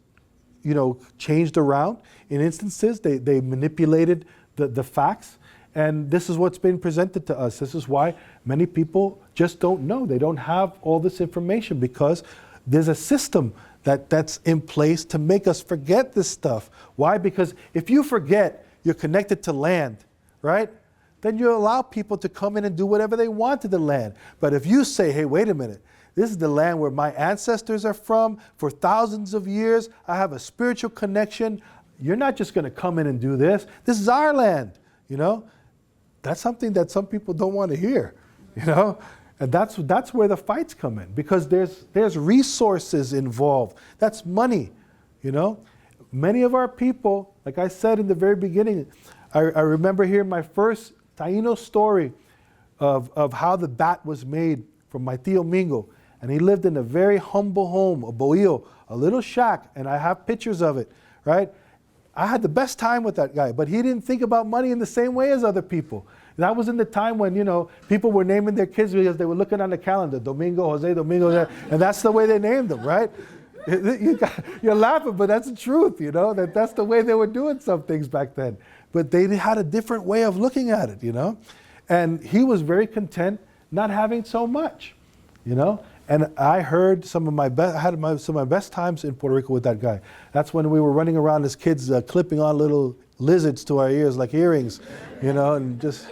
you know, changed around. In instances, they manipulated the facts. And this is what's been presented to us. This is why many people just don't know. They don't have all this information because there's a system that's in place to make us forget this stuff. Why? Because if you forget you're connected to land, right? Then you allow people to come in and do whatever they want to the land. But if you say, hey, wait a minute, this is the land where my ancestors are from for thousands of years, I have a spiritual connection, you're not just going to come in and do this. This is our land, you know? That's something that some people don't want to hear, you know? And that's where the fights come in, because there's resources involved. That's money, you know? Many of our people, like I said in the very beginning, I remember hearing my first Taíno story of how the bat was made from my tío Mingo. And he lived in a very humble home, a bohío, a little shack, and I have pictures of it, right? I had the best time with that guy, but he didn't think about money in the same way as other people. That was in the time when, you know, people were naming their kids because they were looking on the calendar, Domingo, Jose, Domingo, and that's the way they named them, right? You're laughing, but that's the truth, you know, that's the way they were doing some things back then. But they had a different way of looking at it, you know? And he was very content not having so much, you know? And I heard some of my best times in Puerto Rico with that guy. That's when we were running around as kids, clipping on little lizards to our ears like earrings, you know, and just,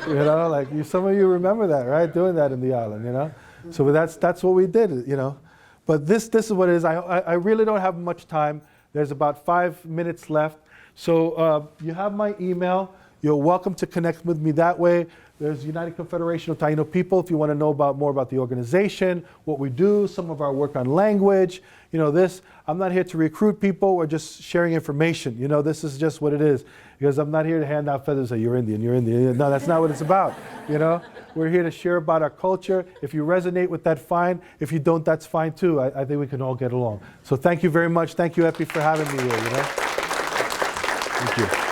you know, like some of you remember that, right? Doing that in the island, you know. So that's what we did, you know. But this is what it is. I really don't have much time. There's about 5 minutes left. So you have my email. You're welcome to connect with me that way. There's United Confederation of Taíno People if you want to know more about the organization, what we do, some of our work on language. You know, I'm not here to recruit people. We're just sharing information. You know, this is just what it is. Because I'm not here to hand out feathers and say, you're Indian, you're Indian. No, that's not what it's about. You know, we're here to share about our culture. If you resonate with that, fine. If you don't, that's fine too. I think we can all get along. So thank you very much. Thank you, Epi, for having me here, you know. Thank you.